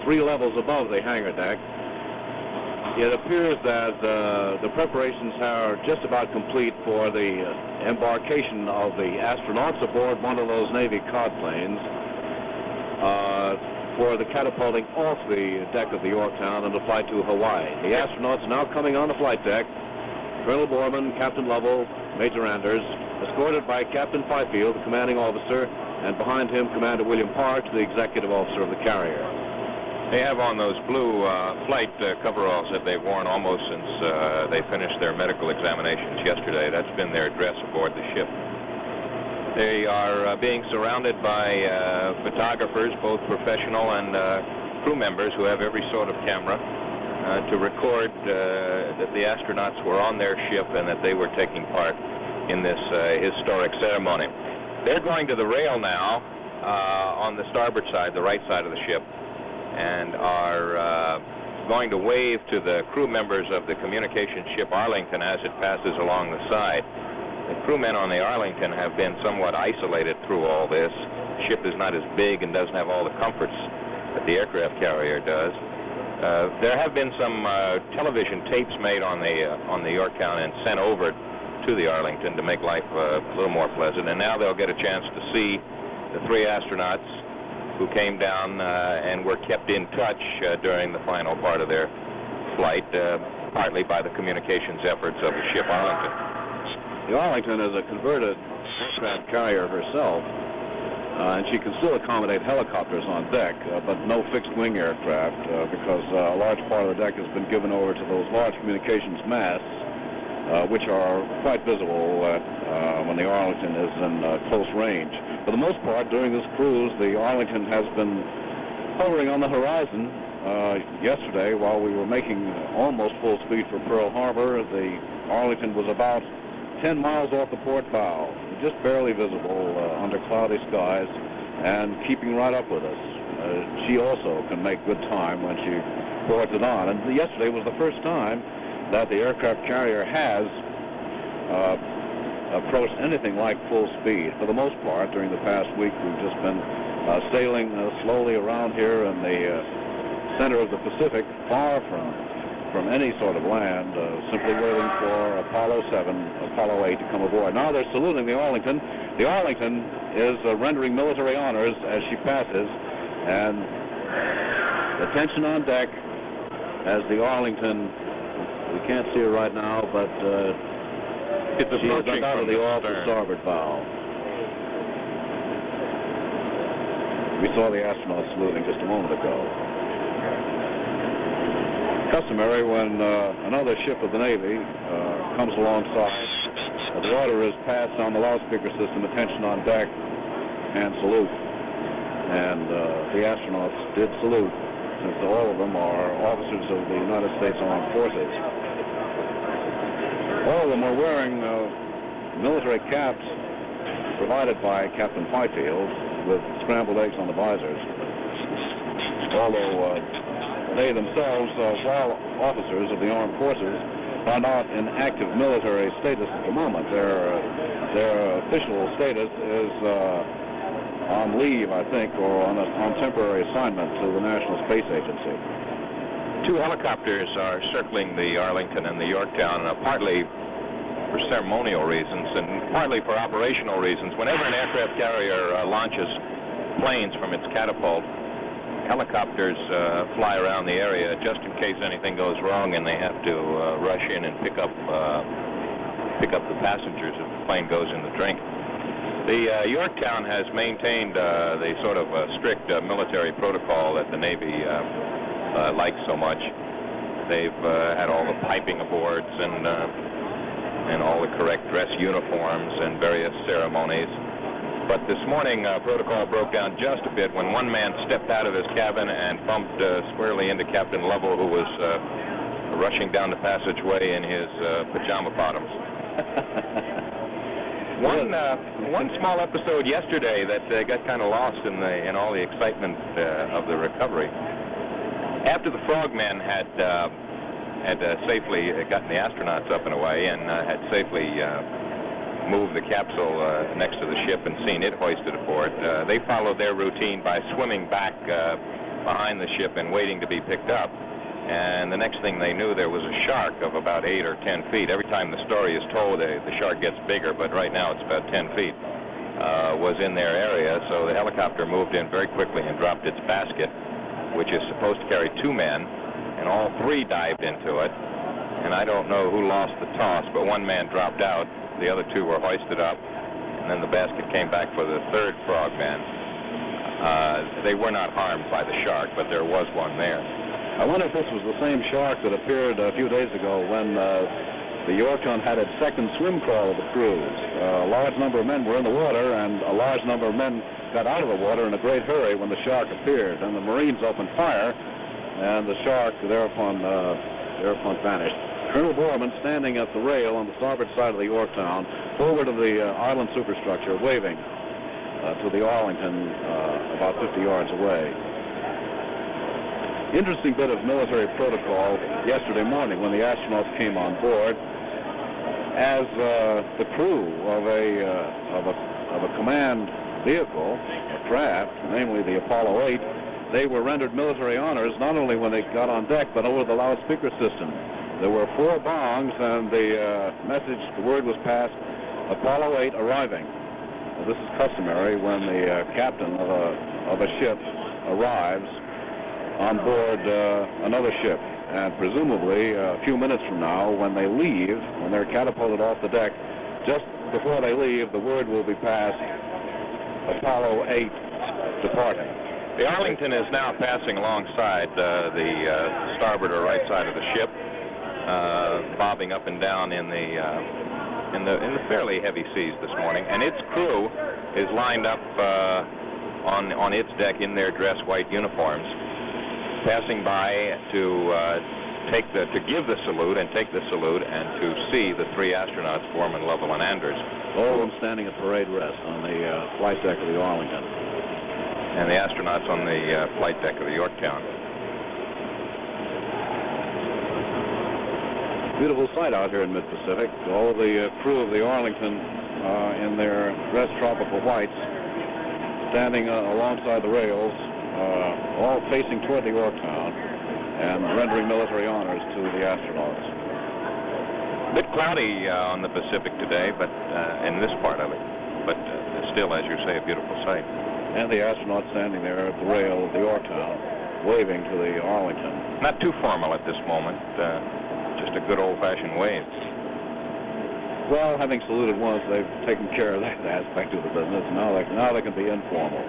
3 levels above the hangar deck, it appears that the preparations are just about complete for the embarkation of the astronauts aboard one of those Navy cod planes for the catapulting off the deck of the Yorktown and the flight to Hawaii. The astronauts are now coming on the flight deck. Colonel Borman, Captain Lovell, Major Anders, escorted by Captain Fifield, the commanding officer, and behind him Commander William Parks, the executive officer of the carrier. They have on those blue flight coveralls that they've worn almost since they finished their medical examinations yesterday. That's been their dress aboard the ship. They are being surrounded by photographers, both professional and crew members who have every sort of camera to record that the astronauts were on their ship and that they were taking part in this historic ceremony. They're going to the rail now on the starboard side, the right side of the ship, and are going to wave to the crew members of the communication ship Arlington as it passes along the side. The crewmen on the Arlington have been somewhat isolated through all this. The ship is not as big and doesn't have all the comforts that the aircraft carrier does. There have been some television tapes made on the Yorktown and sent over to the Arlington to make life a little more pleasant, and now they'll get a chance to see the 3 astronauts who came down and were kept in touch during the final part of their flight, partly by the communications efforts of the ship Arlington. The Arlington is a converted aircraft carrier herself, and she can still accommodate helicopters on deck, but no fixed-wing aircraft because a large part of the deck has been given over to those large communications masts which are quite visible when the Arlington is in close range. For the most part, during this cruise, the Arlington has been hovering on the horizon. Yesterday, while we were making almost full speed for Pearl Harbor, the Arlington was about 10 miles off the port bow, just barely visible under cloudy skies, and keeping right up with us. She also can make good time when she boards it on. And yesterday was the first time that the aircraft carrier has approached anything like full speed. For the most part, during the past week, we've just been sailing slowly around here in the center of the Pacific, far from any sort of land, simply waiting for Apollo 7, Apollo 8 to come aboard. Now they're saluting the Arlington. The Arlington is rendering military honors as she passes, and attention on deck as the Arlington, we can't see her right now, but she is undoubtedly off the starboard bow. We saw the astronauts saluting just a moment ago. Customary when another ship of the Navy comes alongside, the order is passed on the loudspeaker system, attention on deck, and salute. And the astronauts did salute, since all of them are officers of the United States Armed Forces. All of them are wearing military caps provided by Captain Fifield with scrambled eggs on the visors. Although they themselves, while officers of the armed forces, are not in active military status at the moment. Their official status is on leave, I think, or on temporary assignment to the National Space Agency. 2 helicopters are circling the Arlington and the Yorktown, partly for ceremonial reasons and partly for operational reasons. Whenever an aircraft carrier launches planes from its catapult, helicopters fly around the area just in case anything goes wrong and they have to rush in and pick up the passengers if the plane goes in the drink. The Yorktown has maintained the sort of strict military protocol that the Navy likes so much. They've had all the piping aboards and all the correct dress uniforms and various ceremonies. But this morning, protocol broke down just a bit when one man stepped out of his cabin and bumped squarely into Captain Lovell, who was rushing down the passageway in his pajama bottoms. One small episode yesterday that got kind of lost in all the excitement of the recovery. After the Frogmen had safely gotten the astronauts up and away and had safely moved the capsule next to the ship and seen it hoisted aboard, they followed their routine by swimming back behind the ship and waiting to be picked up. And the next thing they knew, there was a shark of about 8 or 10 feet. Every time the story is told, the shark gets bigger, but right now it's about 10 feet, was in their area. So the helicopter moved in very quickly and dropped its basket, which is supposed to carry 2 men, and all 3 dived into it. And I don't know who lost the toss, but one man dropped out. The other 2 were hoisted up, and then the basket came back for the 3rd frogman. They were not harmed by the shark, but there was one there. I wonder if this was the same shark that appeared a few days ago when the Yorktown had its second swim crawl of the cruise. A large number of men were in the water, and a large number of men got out of the water in a great hurry when the shark appeared. And the Marines opened fire, and the shark thereupon vanished. Colonel Borman, standing at the rail on the starboard side of the Yorktown, forward of the island superstructure, waving to the Arlington about 50 yards away. Interesting bit of military protocol yesterday morning when the astronauts came on board. As the crew of a command vehicle, a craft, namely the Apollo 8, they were rendered military honors not only when they got on deck, but over the loudspeaker system. There were 4 bongs, and the word was passed, Apollo 8 arriving. Now, this is customary when the captain of a ship arrives on board another ship. And presumably a few minutes from now, when they leave, when they're catapulted off the deck, just before they leave, the word will be passed, Apollo 8 departing. The Arlington is now passing alongside the starboard or right side of the ship. bobbing up and down in the fairly heavy seas this morning, and its crew is lined up on its deck in their dress white uniforms, passing by to give the salute and take the salute and to see the three astronauts, Borman, Lovell, and Anders. All of them standing at parade rest on the flight deck of the Arlington. And the astronauts on the flight deck of the Yorktown. Beautiful sight out here in mid-Pacific. All of the crew of the Arlington in their dressed tropical whites standing alongside the rails, all facing toward the Yorktown and rendering military honors to the astronauts. A bit cloudy on the Pacific today, but in this part of it, but still, as you say, a beautiful sight. And the astronauts standing there at the rail of the Yorktown, waving to the Arlington. Not too formal at this moment, just a good old-fashioned wave. Well, having saluted once, they've taken care of that aspect of the business. Now they can be informal.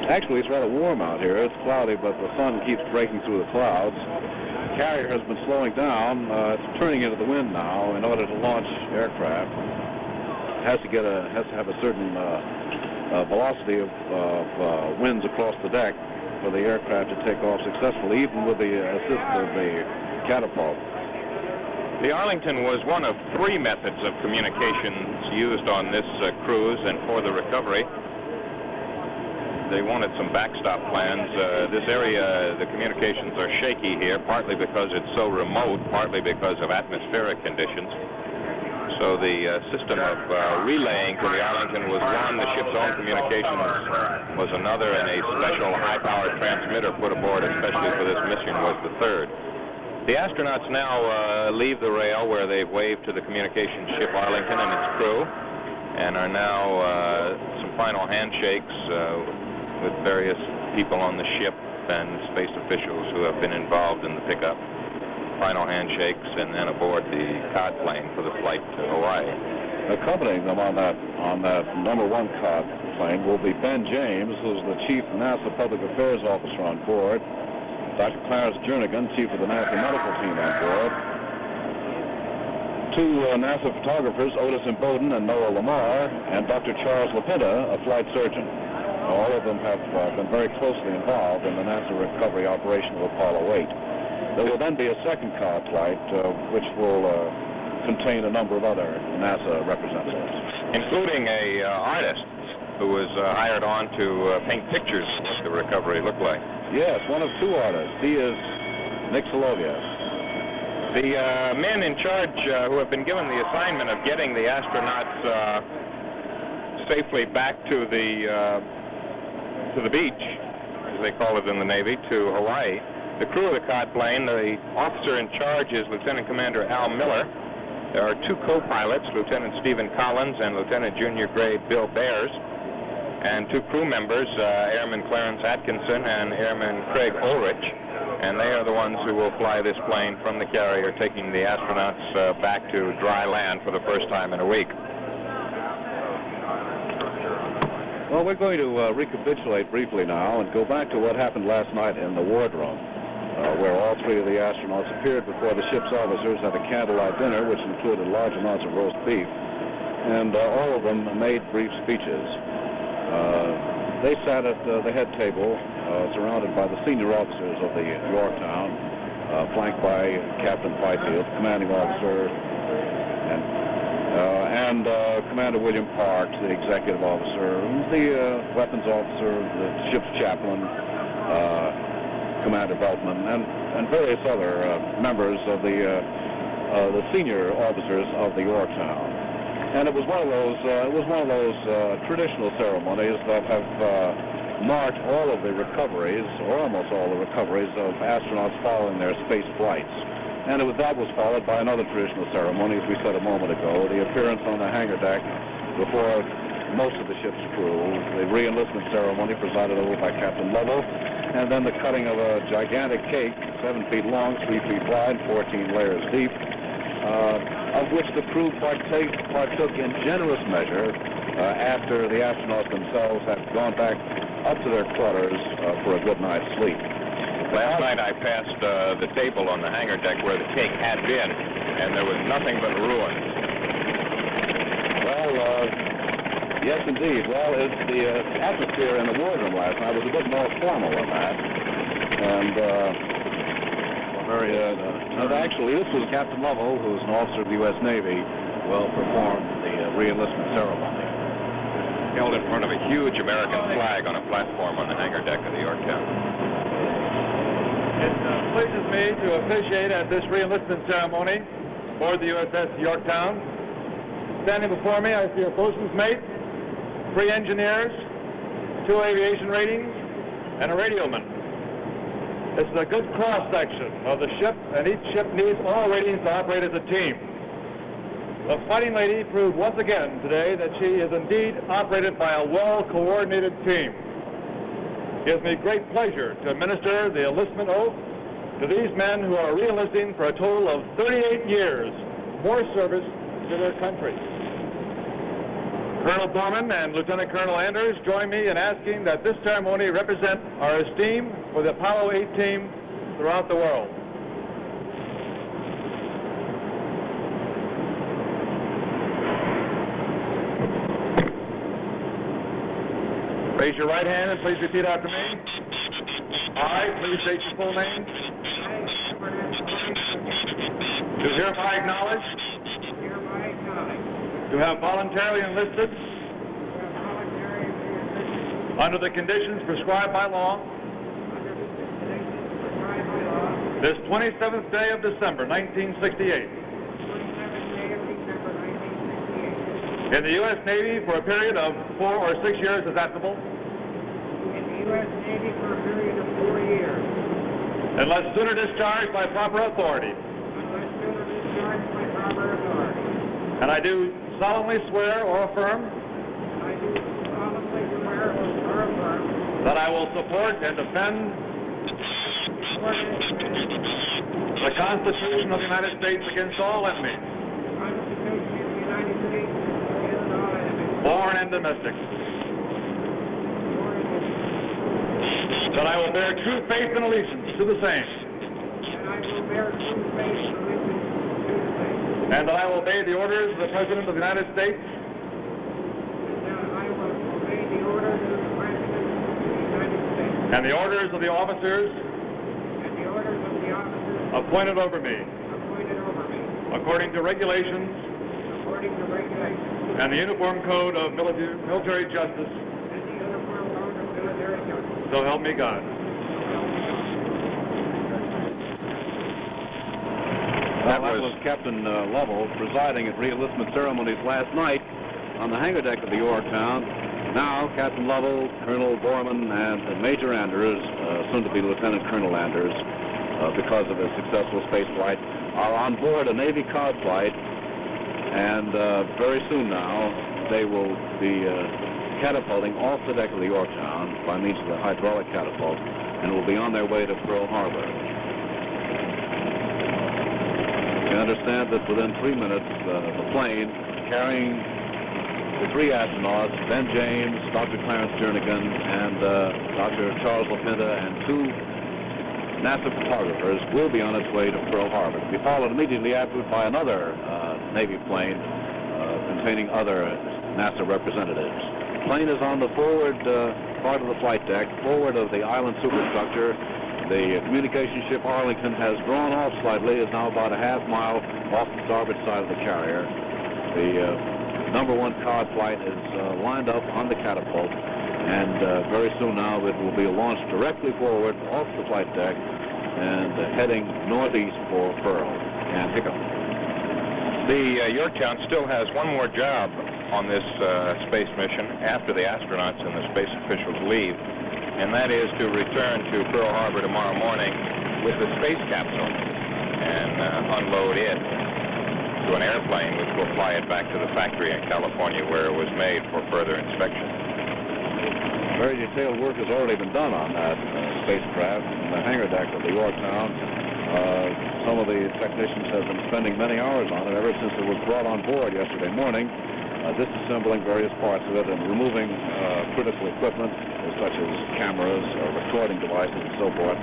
Actually, it's rather warm out here. It's cloudy, but the sun keeps breaking through the clouds. The carrier has been slowing down. It's turning into the wind now in order to launch aircraft. It has to have a certain velocity of winds across the deck for the aircraft to take off successfully, even with the assist of the catapult. The Arlington was one of three methods of communications used on this cruise and for the recovery. They wanted some backstop plans. This area, the communications are shaky here, partly because it's so remote, partly because of atmospheric conditions. So the system of relaying to the Arlington was one. The ship's own communications was another, and a special high-powered transmitter put aboard especially for this mission was the third. The astronauts now leave the rail where they've waved to the communications ship Arlington and its crew, and are now some final handshakes with various people on the ship and space officials who have been involved in the pickup. Final handshakes, and then aboard the COD plane for the flight to Hawaii. Accompanying them on that number one COD plane will be Ben James, who's the chief NASA public affairs officer on board, Dr. Clarence Jernigan, chief of the NASA medical team on board, two NASA photographers, Otis Imboden and Noah Lamar, and Dr. Charles LaPinta, a flight surgeon. All of them have been very closely involved in the NASA recovery operation of Apollo 8. There will then be a second COD flight, which will contain a number of other NASA representatives. Including a artist who was hired on to paint pictures of what the recovery looked like. Yes, one of two artists. He is Nick Soloviev. The men in charge who have been given the assignment of getting the astronauts safely back to the beach, as they call it in the Navy, to Hawaii. The crew of the COD plane, the officer in charge is Lieutenant Commander Al Miller. There are two co-pilots, Lieutenant Stephen Collins and Lieutenant Junior Grade Bill Bears, and two crew members, Airman Clarence Atkinson and Airman Craig Ulrich, and they are the ones who will fly this plane from the carrier, taking the astronauts back to dry land for the first time in a week. Well, we're going to recapitulate briefly now and go back to what happened last night in the wardroom, where all three of the astronauts appeared before the ship's officers at a candlelight dinner, which included large amounts of roast beef, and all of them made brief speeches. They sat at the head table, surrounded by the senior officers of the Yorktown, flanked by Captain Fifield, commanding officer, and Commander William Parks, the executive officer, the weapons officer, the ship's chaplain, Commander Beltman, and various other members of the senior officers of the Yorktown. And it was one of those traditional ceremonies that have marked all of the recoveries, or almost all the recoveries, of astronauts following their space flights. And that was followed by another traditional ceremony, as we said a moment ago, the appearance on the hangar deck before most of the ship's crew, the re-enlistment ceremony presided over by Captain Lovell, and then the cutting of a gigantic cake, 7 feet long, 3 feet wide, 14 layers deep, of which the crew partook in generous measure after the astronauts themselves had gone back up to their quarters for a good night's sleep. Last night I passed the table on the hangar deck where the cake had been, and there was nothing but ruins. Well, yes, indeed. Well, it's the atmosphere in the wardroom last night was a bit more formal than that. And and actually, this was Captain Lovell, who was an officer of the U.S. Navy, well performed the re-enlistment ceremony. Held in front of a huge American flag on a platform on the hangar deck of the Yorktown. It pleases me to officiate at this re-enlistment ceremony aboard the USS Yorktown. Standing before me, I see a bosun's mate, 3 engineers, 2 aviation ratings, and a radioman. This is a good cross-section of the ship, and each ship needs all ratings to operate as a team. The Fighting Lady proved once again today that she is indeed operated by a well-coordinated team. It gives me great pleasure to administer the enlistment oath to these men who are re-enlisting for a total of 38 years, more service to their country. Colonel Borman and Lieutenant Colonel Anders join me in asking that this ceremony represent our esteem for the Apollo 8 team throughout the world. Raise your right hand and please repeat after me. I, please state your full name. Do hereby acknowledge. To have voluntarily enlisted. Under the conditions prescribed by law. This 27th day of December, 1968. In the U.S. Navy for a period of 4 or 6 years as applicable. In the U.S. Navy for a period of 4 years. Unless sooner discharged by proper authority. Unless sooner discharged by proper authority. And I do solemnly swear or affirm. And I do solemnly swear or affirm. That I will support and defend. The Constitution of the United States against all enemies. The Constitution of the United States against all enemies. Foreign and domestic. That I will bear true faith and allegiance to the same. And I will bear true faith and allegiance to the same. And that I will obey the orders of the President of the United States. And that I will obey the orders of the President of the United States. And the orders of the officers. And the orders of the officers. Appointed over me. Appointed over me. According to regulations. According to regulations. And the Uniform Code of Military Justice. And the Uniform Code of Military Justice. So help me God. That was Captain Lovell presiding at re-enlistment ceremonies last night on the hangar deck of the Yorktown. Now, Captain Lovell, Colonel Borman, and Major Anders, soon to be Lieutenant Colonel Anders, because of his successful space flight, are on board a Navy cod flight, and very soon now they will be catapulting off the deck of the Yorktown by means of the hydraulic catapult, and will be on their way to Pearl Harbor. We understand that within 3 minutes, the plane carrying the 3 astronauts, Ben James, Dr. Clarence Jernigan, and Dr. Charles LaPinta, and 2 NASA photographers will be on its way to Pearl Harbor, to be followed immediately afterward by another Navy plane containing other NASA representatives. The plane is on the forward part of the flight deck, forward of the island superstructure. The communication ship Arlington has drawn off slightly, is now about a half mile off the starboard side of the carrier. The number 1 cod flight is lined up on the catapult, and very soon now it will be launched directly forward off the flight deck and heading northeast for Pearl and Hickam. The Yorktown still has one more job on this space mission after the astronauts and the space officials leave, and that is to return to Pearl Harbor tomorrow morning with the space capsule and unload it to an airplane which will fly it back to the factory in California where it was made for further inspection. Very detailed work has already been done on that spacecraft in the hangar deck of the Yorktown. Some of the technicians have been spending many hours on it ever since it was brought on board yesterday morning, disassembling various parts of it and removing critical equipment such as cameras, recording devices, and so forth.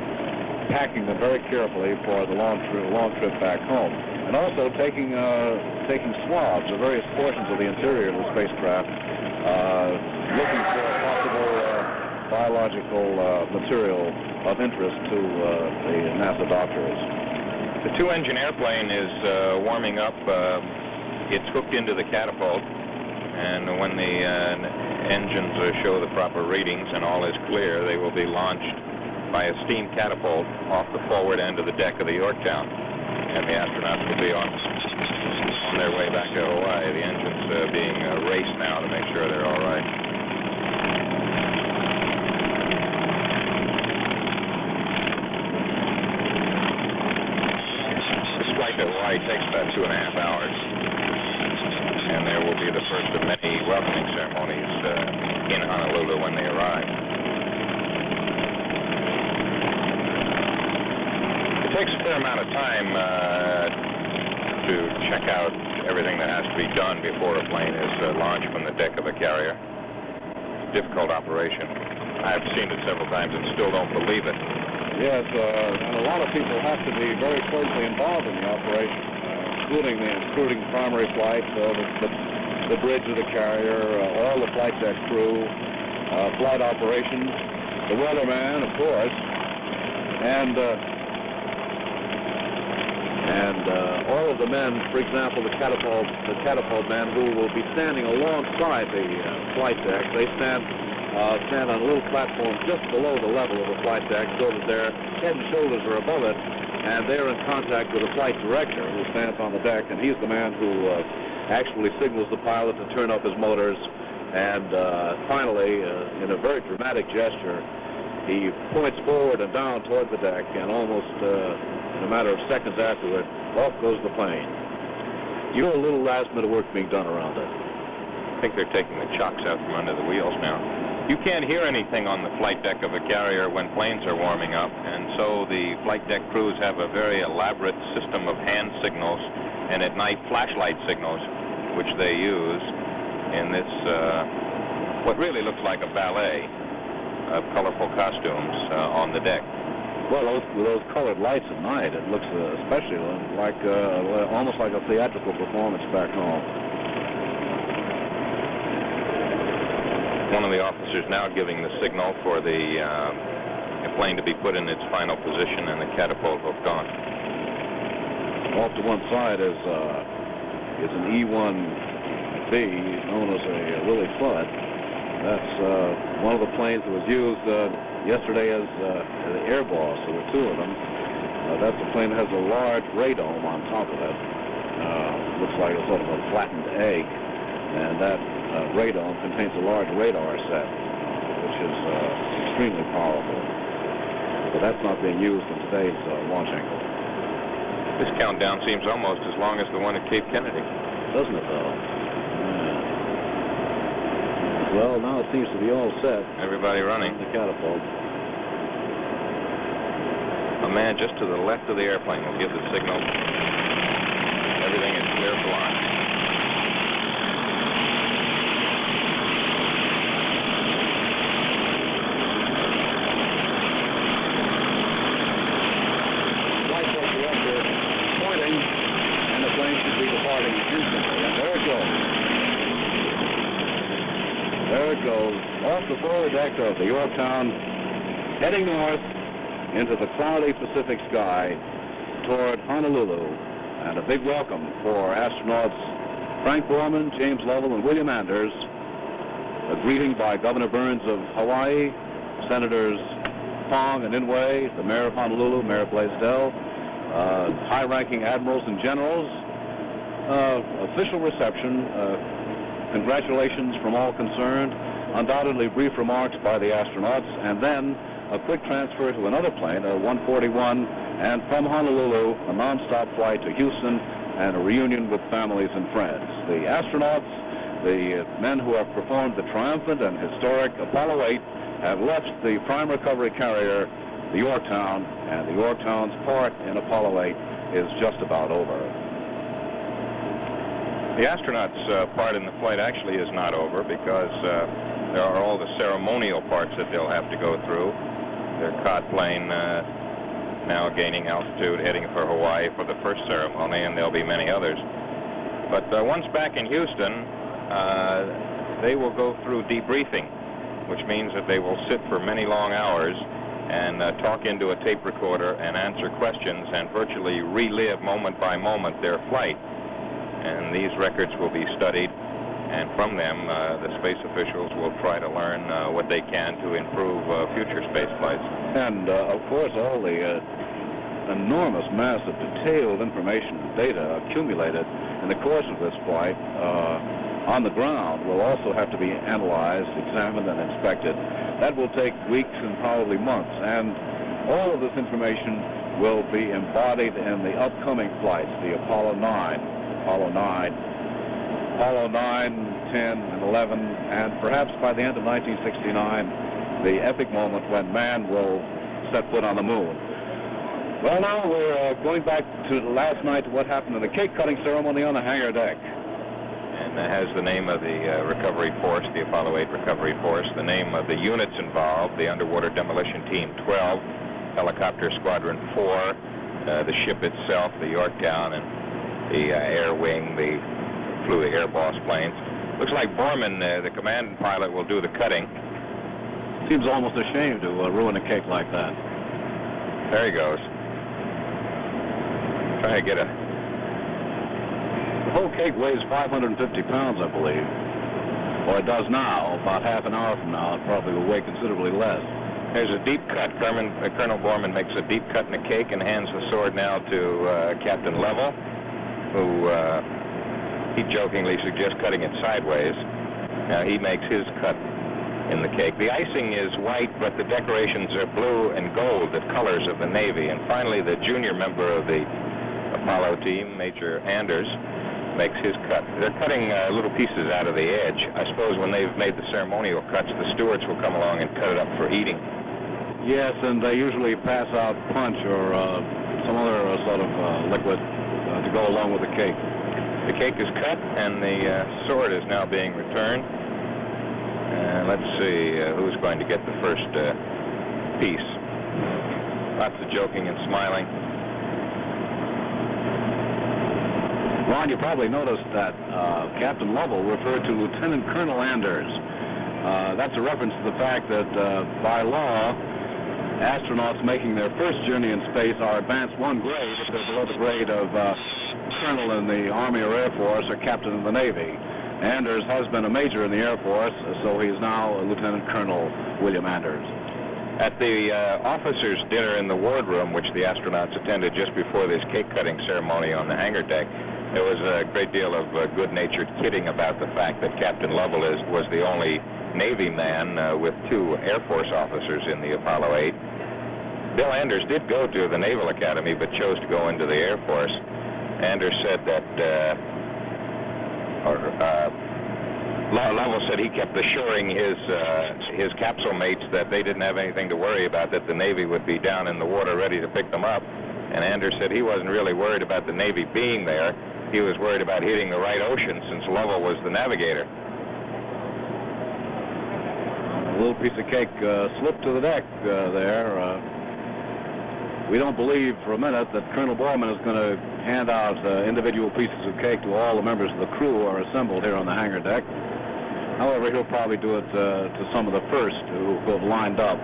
packing them very carefully for the long trip back home. And also taking swabs of various portions of the interior of the spacecraft, looking for possible biological material of interest to the NASA doctors. The two-engine airplane is warming up. It's hooked into the catapult, and when the engines show the proper readings and all is clear, they will be launched by a steam catapult off the forward end of the deck of the Yorktown, and the astronauts will be on their way back to Hawaii. The engines being raced now to make sure they're all right. This flight to Hawaii takes about 2.5 hours, and there will be the first of many welcoming ceremonies in Honolulu when they arrive. It takes a fair amount of time to check out everything that has to be done before a plane is launched from the deck of a carrier. Difficult operation. I've seen it several times and still don't believe it. Yes, and a lot of people have to be very closely involved in the operation, including primary flight, the bridge of the carrier, all the flight deck crew, flight operations, the weatherman, of course, and all of the men, for example, the catapult men who will be standing alongside the flight deck. They stand on a little platform just below the level of the flight deck so that their head and shoulders are above it, and they're in contact with the flight director who stands on the deck, and he's the man who actually signals the pilot to turn up his motors, and finally, in a very dramatic gesture, he points forward and down toward the deck, and almost in a matter of seconds afterward, off goes the plane. You know, a little last minute work being done around it. I think they're taking the chocks out from under the wheels now. You can't hear anything on the flight deck of a carrier when planes are warming up, and so the flight deck crews have a very elaborate system of hand signals and at night flashlight signals, which they use in this, what really looks like a ballet of colorful costumes on the deck. Well, with those colored lights at night, it looks especially like almost like a theatrical performance back home. One of the officers now giving the signal for the plane to be put in its final position and the catapult hooked on. Off to one side is an E-1B known as a Willie Flood. That's one of the planes that was used yesterday as the air boss. There were two of them. That's a plane that has a large radome on top of it. Looks like a sort of a flattened egg. And that radome contains a large radar set, which is extremely powerful. But that's not being used in today's launch angle. This countdown seems almost as long as the one at Cape Kennedy. Doesn't it, though? Yeah. Well, now it seems to be all set. Everybody running. The catapult. A man just to the left of the airplane will give the signal. Everything is clear for launch. Flight director pointing, and the plane should be departing instantly. And there it goes. There it goes, off the forward deck of the Yorktown, heading north into the cloudy Pacific sky toward Honolulu. And a big welcome for astronauts Frank Borman, James Lovell, and William Anders. A greeting by Governor Burns of Hawaii, Senators Pong and Inouye, the Mayor of Honolulu, Mayor Blaisdell, high-ranking admirals and generals. Official reception. Congratulations from all concerned, undoubtedly brief remarks by the astronauts, and then a quick transfer to another plane, a 141, and from Honolulu, a non-stop flight to Houston, and a reunion with families and friends. The astronauts, the men who have performed the triumphant and historic Apollo 8, have left the prime recovery carrier, the Yorktown, and the Yorktown's part in Apollo 8 is just about over. The astronauts' part in the flight actually is not over because there are all the ceremonial parts that they'll have to go through. Their cot plane now gaining altitude, heading for Hawaii for the first ceremony, and there'll be many others. But once back in Houston, they will go through debriefing, which means that they will sit for many long hours and talk into a tape recorder and answer questions and virtually relive moment by moment their flight. And these records will be studied, and from them, the space officials will try to learn what they can to improve future space flights. And, of course, all the enormous mass of detailed information and data accumulated in the course of this flight on the ground will also have to be analyzed, examined, and inspected. That will take weeks and probably months, and all of this information will be embodied in the upcoming flights, the Apollo 9, Apollo 10, and 11, and perhaps by the end of 1969, the epic moment when man will set foot on the moon. Well, now we're going back to last night, to what happened in the cake-cutting ceremony on the hangar deck. And that has the name of the recovery force, the Apollo 8 recovery force, the name of the units involved, the Underwater Demolition Team 12, Helicopter Squadron 4, the ship itself, the Yorktown, and the air wing, flew the Air Boss planes. Looks like Borman, the command pilot, will do the cutting. Seems almost a shame to ruin a cake like that. There he goes. Try to get a... The whole cake weighs 550 pounds, I believe. Or it does now. About half an hour from now, it probably will weigh considerably less. There's a deep cut. Colonel Borman makes a deep cut in the cake and hands the sword now to Captain Lovell, who he jokingly suggests cutting it sideways. Now he makes his cut in the cake. The icing is white, but the decorations are blue and gold, the colors of the Navy. And finally, the junior member of the Apollo team, Major Anders, makes his cut. They're cutting little pieces out of the edge. I suppose when they've made the ceremonial cuts, the stewards will come along and cut it up for eating. Yes, and they usually pass out punch or some other sort of liquid to go along with the cake. The cake is cut, and the sword is now being returned. Let's see who's going to get the first piece. Lots of joking and smiling. Ron, you probably noticed that Captain Lovell referred to Lieutenant Colonel Anders. That's a reference to the fact that by law, astronauts making their first journey in space are advanced one grade if they're below the grade of colonel in the Army or Air Force or captain in the Navy. Anders has been a major in the Air Force, so he is now Lieutenant Colonel William Anders. At the officers' dinner in the wardroom, which the astronauts attended just before this cake-cutting ceremony on the hangar deck, there was a great deal of good-natured kidding about the fact that Captain Lovell was the only Navy man with 2 Air Force officers in the Apollo 8. Bill Anders did go to the Naval Academy, but chose to go into the Air Force. Anders said that, Lovell said he kept assuring his capsule mates that they didn't have anything to worry about, that the Navy would be down in the water ready to pick them up. And Anders said he wasn't really worried about the Navy being there. He was worried about hitting the right ocean, since Lovell was the navigator. A little piece of cake slipped to the deck there. We don't believe for a minute that Colonel Borman is going to hand out individual pieces of cake to all the members of the crew who are assembled here on the hangar deck. However, he'll probably do it to some of the first who have lined up.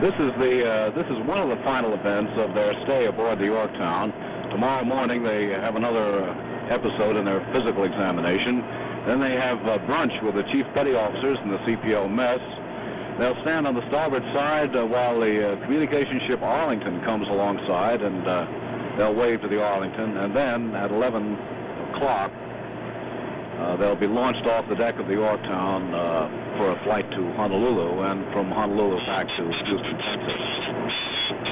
This is one of the final events of their stay aboard the Yorktown. Tomorrow morning they have another episode in their physical examination. Then they have brunch with the chief petty officers in the CPO mess. They'll stand on the starboard side while the communication ship Arlington comes alongside, and they'll wave to the Arlington. And then at 11 o'clock, they'll be launched off the deck of the Yorktown for a flight to Honolulu, and from Honolulu back to Houston, Texas.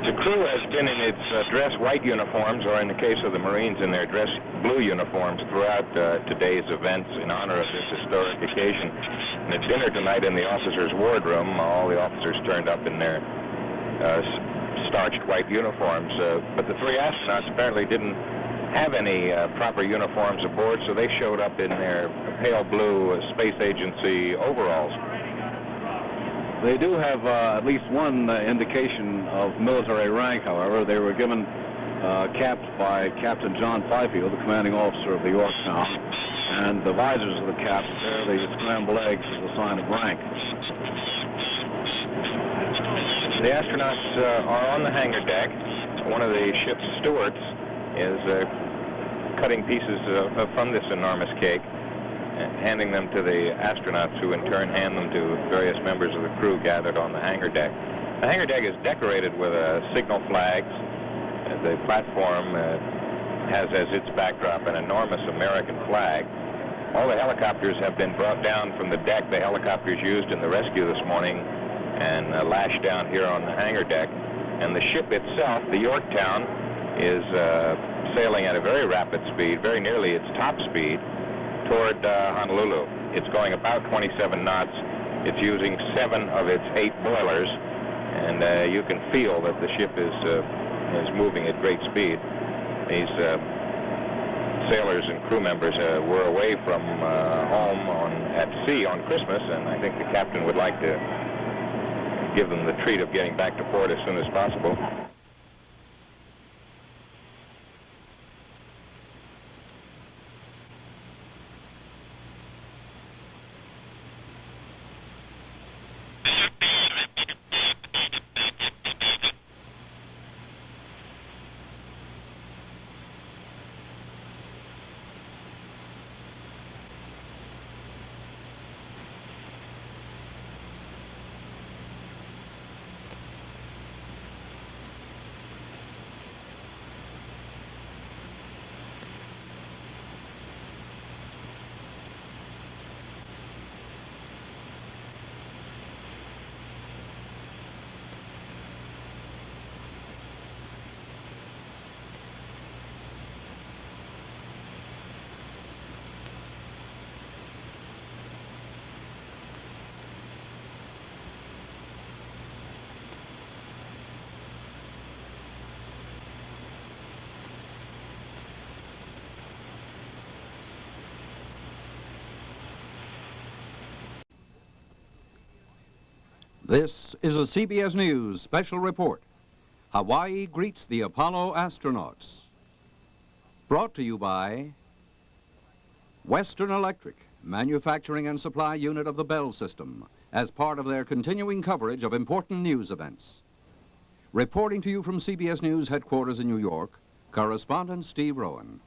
The crew has been in its dress white uniforms, or in the case of the Marines, in their dress blue uniforms throughout today's events in honor of this historic occasion. And at dinner tonight in the officers' wardroom, all the officers turned up in their starched white uniforms. But the 3 astronauts apparently didn't have any proper uniforms aboard, so they showed up in their pale blue space agency overalls. They do have at least one indication of military rank, however. They were given caps by Captain John Fifield, the commanding officer of the Yorktown, and the visors of the caps bear the scrambled eggs as a sign of rank. The astronauts are on the hangar deck. One of the ship's stewards is cutting pieces from this enormous cake and handing them to the astronauts, who in turn hand them to various members of the crew gathered on the hangar deck. The hangar deck is decorated with signal flags. The platform has as its backdrop an enormous American flag. All the helicopters have been brought down from the deck, the helicopters used in the rescue this morning, and lashed down here on the hangar deck. And the ship itself, the Yorktown, is sailing at a very rapid speed, very nearly its top speed, toward Honolulu. It's going about 27 knots. It's using 7 of its 8 boilers, and you can feel that the ship is moving at great speed. These sailors and crew members were away from home at sea on Christmas, and I think the captain would like to give them the treat of getting back to port as soon as possible. This is a CBS News special report. Hawaii greets the Apollo astronauts. Brought to you by Western Electric, manufacturing and supply unit of the Bell System, as part of their continuing coverage of important news events. Reporting to you from CBS News headquarters in New York, correspondent Steve Rowan.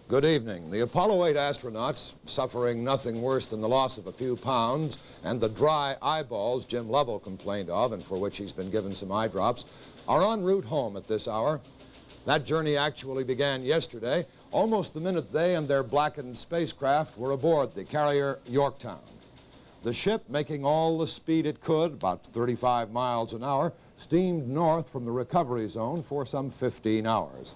Good evening. The Apollo 8 astronauts, suffering nothing worse than the loss of a few pounds and the dry eyeballs Jim Lovell complained of and for which he's been given some eye drops, are en route home at this hour. That journey actually began yesterday, almost the minute they and their blackened spacecraft were aboard the carrier Yorktown. The ship, making all the speed it could, about 35 miles an hour, steamed north from the recovery zone for some 15 hours.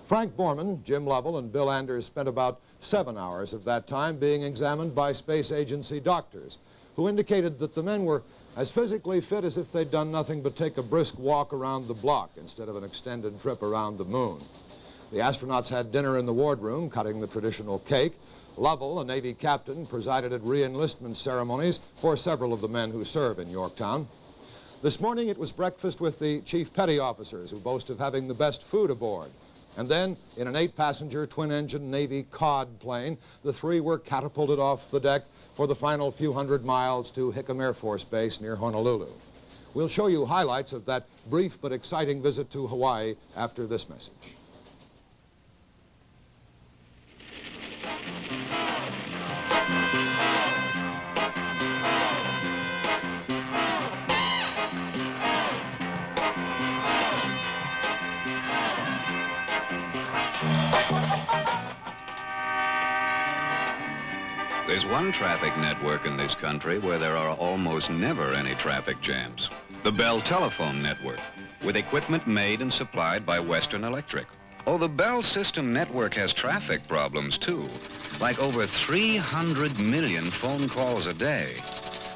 Frank Borman, Jim Lovell, and Bill Anders spent about 7 hours of that time being examined by space agency doctors, who indicated that the men were as physically fit as if they'd done nothing but take a brisk walk around the block instead of an extended trip around the moon. The astronauts had dinner in the wardroom, cutting the traditional cake. Lovell, a Navy captain, presided at re-enlistment ceremonies for several of the men who serve in Yorktown. This morning it was breakfast with the chief petty officers, who boast of having the best food aboard. And then, in an 8-passenger, twin-engine Navy COD plane, the three were catapulted off the deck for the final few hundred miles to Hickam Air Force Base near Honolulu. We'll show you highlights of that brief but exciting visit to Hawaii after this message. There's one traffic network in this country where there are almost never any traffic jams. The Bell Telephone Network, with equipment made and supplied by Western Electric. Oh, the Bell System network has traffic problems, too, like over 300 million phone calls a day.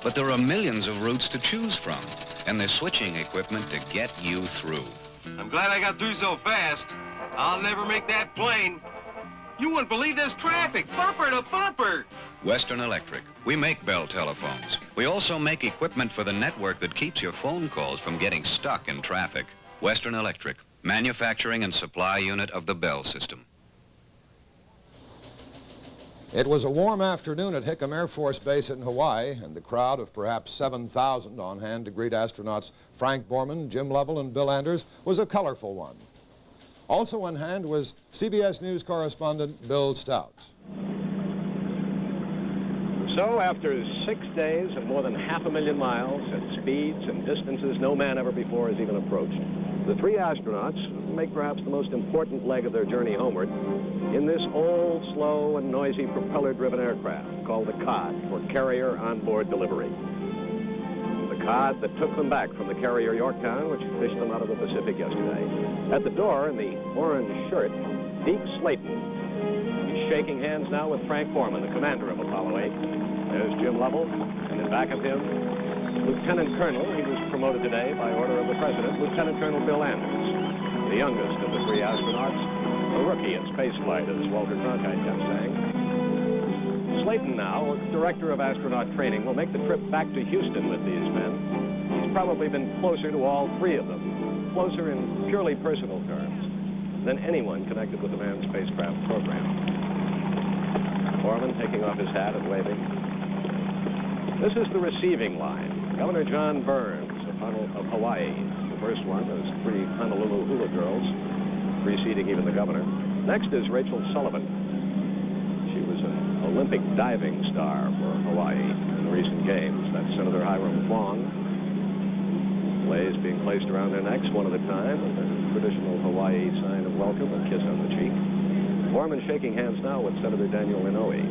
But there are millions of routes to choose from, and there's switching equipment to get you through. I'm glad I got through so fast. I'll never make that plane. You wouldn't believe this traffic, bumper to bumper. Western Electric. We make Bell telephones. We also make equipment for the network that keeps your phone calls from getting stuck in traffic. Western Electric, manufacturing and supply unit of the Bell system. It was a warm afternoon at Hickam Air Force Base in Hawaii, and the crowd of perhaps 7,000 on hand to greet astronauts Frank Borman, Jim Lovell, and Bill Anders was a colorful one. Also on hand was CBS News correspondent Bill Stout. So after 6 days and more than 500,000 miles at speeds and distances no man ever before has even approached, the three astronauts make perhaps the most important leg of their journey homeward in this old, slow, and noisy propeller-driven aircraft called the COD, for Carrier Onboard Delivery. The COD that took them back from the carrier Yorktown, which fished them out of the Pacific yesterday. At the door, in the orange shirt, Deke Slayton. He's shaking hands now with Frank Borman, the commander of Apollo 8. There's Jim Lovell, and in back of him, Lieutenant Colonel. He was promoted today by order of the President, Lieutenant Colonel Bill Anders, the youngest of the three astronauts, a rookie in spaceflight, as Walter Cronkite kept saying. Slayton now, director of astronaut training, will make the trip back to Houston with these men. He's probably been closer to all three of them, closer in purely personal terms, than anyone connected with the manned spacecraft program. Borman taking off his hat and waving. This is the receiving line. Governor John Burns of Hawaii. The first one is three Honolulu hula girls, preceding even the governor. Next is Rachel Sullivan. She was an Olympic diving star for Hawaii in the recent games. That's Senator Hiram Fong. Leis being placed around their necks one at a time, and the traditional Hawaii sign of welcome, a kiss on the cheek. Borman shaking hands now with Senator Daniel Inouye.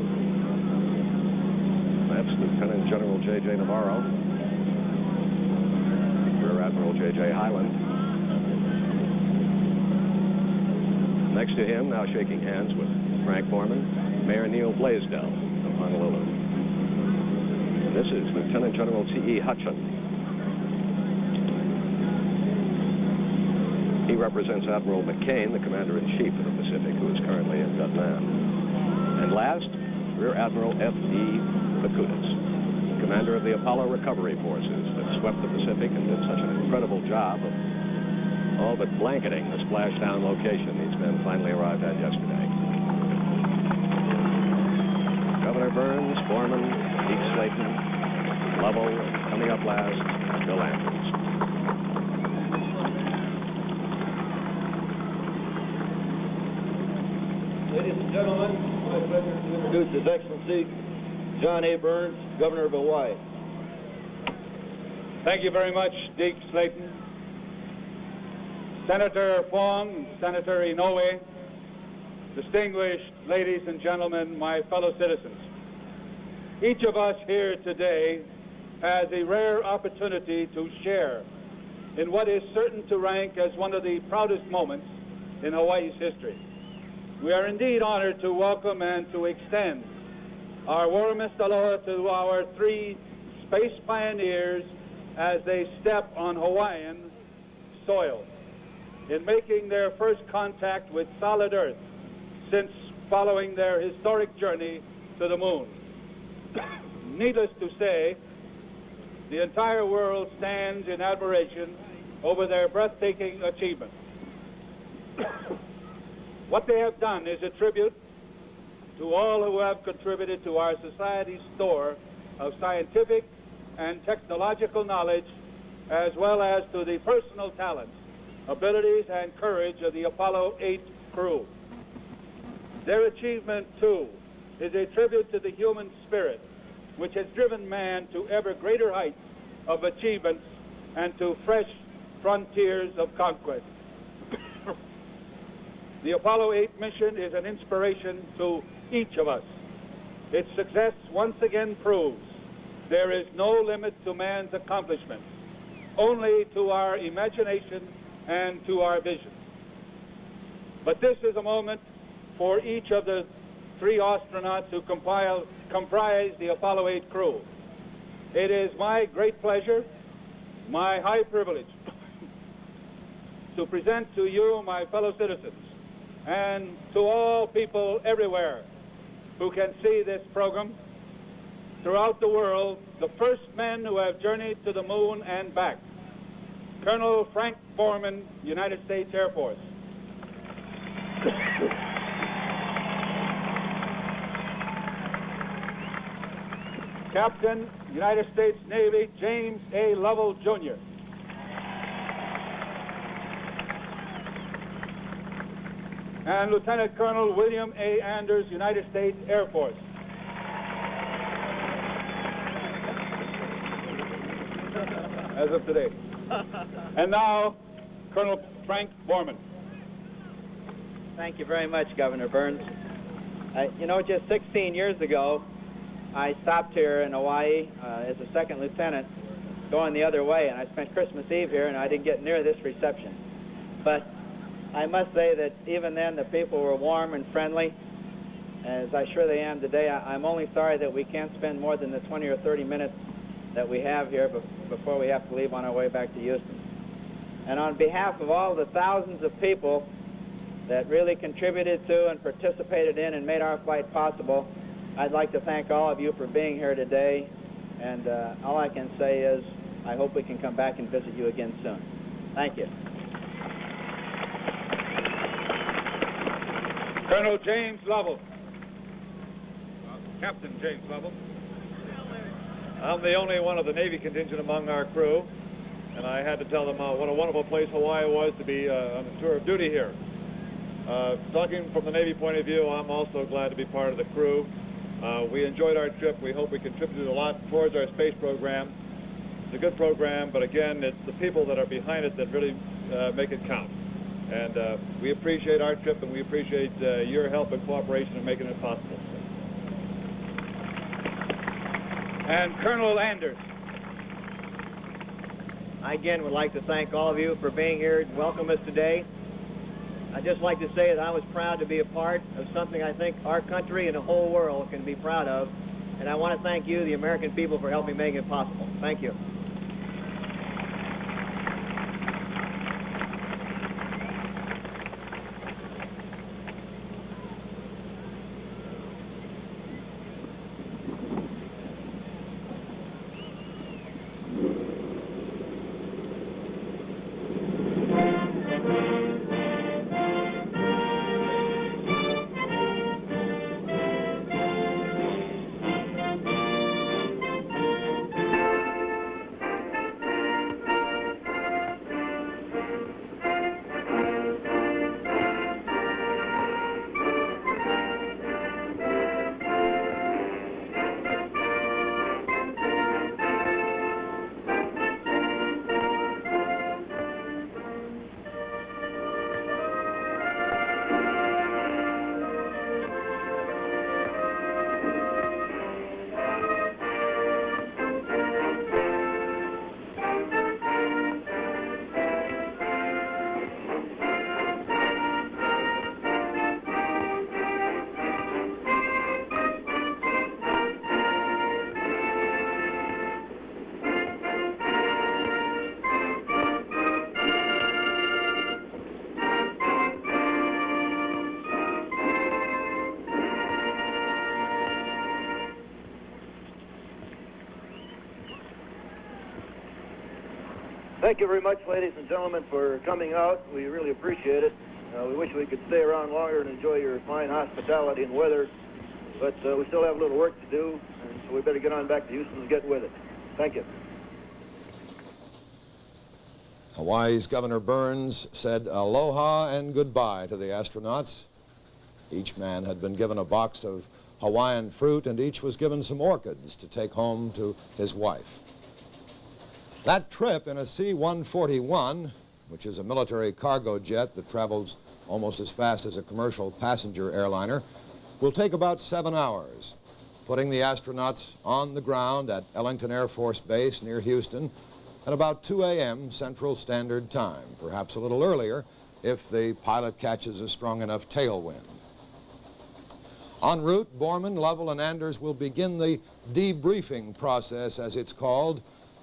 That's Lieutenant General J.J. Navarro, Rear Admiral J.J. Highland. Next to him, now shaking hands with Frank Borman, Mayor Neil Blaisdell of Honolulu. And this is Lieutenant General T.E. Hutchin. He represents Admiral McCain, the Commander-in-Chief of the Pacific, who is currently in Vietnam. And last, Rear Admiral F.E. Bakutis, commander of the Apollo Recovery Forces that swept the Pacific and did such an incredible job of all but blanketing the splashdown location these men finally arrived at yesterday. Governor Burns, Borman, Deke Slayton, Lovell, and coming up last, Bill Anders. Ladies and gentlemen, it's my pleasure to introduce His Excellency John A. Burns, Governor of Hawaii. Thank you very much, Deke Slayton. Senator Fong, Senator Inouye, distinguished ladies and gentlemen, my fellow citizens. Each of us here today has a rare opportunity to share in what is certain to rank as one of the proudest moments in Hawaii's history. We are indeed honored to welcome and to extend our warmest aloha to our three space pioneers as they step on Hawaiian soil in making their first contact with solid Earth since following their historic journey to the moon. Needless to say, the entire world stands in admiration over their breathtaking achievement. What they have done is a tribute to all who have contributed to our society's store of scientific and technological knowledge, as well as to the personal talents, abilities, and courage of the Apollo 8 crew. Their achievement, too, is a tribute to the human spirit, which has driven man to ever greater heights of achievements and to fresh frontiers of conquest. The Apollo 8 mission is an inspiration to each of us. Its success once again proves there is no limit to man's accomplishments, only to our imagination and to our vision. But this is a moment for each of the three astronauts who comprise the Apollo 8 crew. It is my great pleasure, my high privilege, to present to you, my fellow citizens, and to all people everywhere who can see this program, throughout the world, the first men who have journeyed to the moon and back. Colonel Frank Borman, United States Air Force. Captain, United States Navy, James A. Lovell, Jr. And Lieutenant Colonel William A. Anders, United States Air Force. As of today. And now, Colonel Frank Borman. Thank you very much, Governor Burns. You know, just 16 years ago, I stopped here in Hawaii as a second lieutenant going the other way, and I spent Christmas Eve here, and I didn't get near this reception. But I must say that even then the people were warm and friendly, as I'm sure they am today. I'm only sorry that we can't spend more than the 20 or 30 minutes that we have here before we have to leave on our way back to Houston. And on behalf of all the thousands of people that really contributed to and participated in and made our flight possible, I'd like to thank all of you for being here today. And all I can say is I hope we can come back and visit you again soon. Thank you. Colonel James Lovell. Captain James Lovell. I'm the only one of the Navy contingent among our crew, and I had to tell them what a wonderful place Hawaii was to be on a tour of duty here. Talking from the Navy point of view, I'm also glad to be part of the crew. We enjoyed our trip. We hope we contributed a lot towards our space program. It's a good program, but again, it's the people that are behind it that really make it count. And we appreciate our trip, and we appreciate your help and cooperation in making it possible. And Colonel Anders. I again would like to thank all of you for being here and welcome us today. I'd just like to say that I was proud to be a part of something I think our country and the whole world can be proud of. And I want to thank you, the American people, for helping make it possible. Thank you. Thank you very much, ladies and gentlemen, for coming out. We really appreciate it. We wish we could stay around longer and enjoy your fine hospitality and weather, but we still have a little work to do, and so we better get on back to Houston and get with it. Thank you. Hawaii's Governor Burns said aloha and goodbye to the astronauts. Each man had been given a box of Hawaiian fruit, and each was given some orchids to take home to his wife. That trip in a C-141, which is a military cargo jet that travels almost as fast as a commercial passenger airliner, will take about 7 hours, putting the astronauts on the ground at Ellington Air Force Base near Houston at about 2 a.m. Central Standard Time, perhaps a little earlier if the pilot catches a strong enough tailwind. En route, Borman, Lovell, and Anders will begin the debriefing process, as it's called.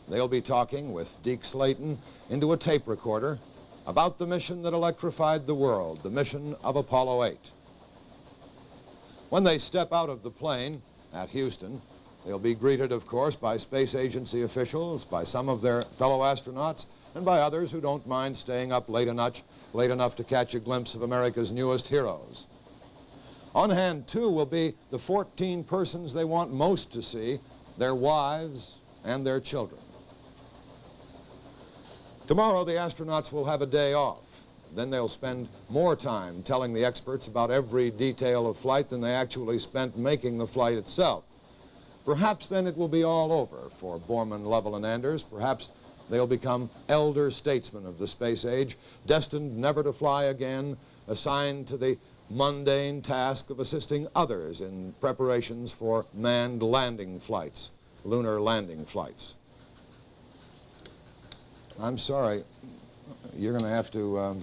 They'll be talking with Deke Slayton into a tape recorder about the mission that electrified the world, the mission of Apollo 8. When they step out of the plane at Houston, They'll be greeted, of course, by space agency officials, by some of their fellow astronauts, and by others who don't mind staying up late enough to catch a glimpse of America's newest heroes. On hand, too, will be the 14 persons they want most to see, their wives and their children. Tomorrow, the astronauts will have a day off. Then they'll spend more time telling the experts about every detail of flight than they actually spent making the flight itself. Perhaps then it will be all over for Borman, Lovell, and Anders. Perhaps they'll become elder statesmen of the space age, destined never to fly again, assigned to the mundane task of assisting others in preparations for manned landing flights, lunar landing flights. I'm sorry, you're going to have to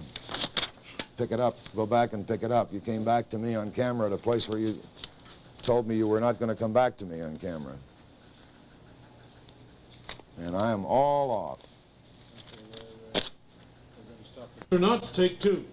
pick it up, go back and pick it up. You came back to me on camera at a place where you told me you were not going to come back to me on camera. And I am all off. Astronauts, take two.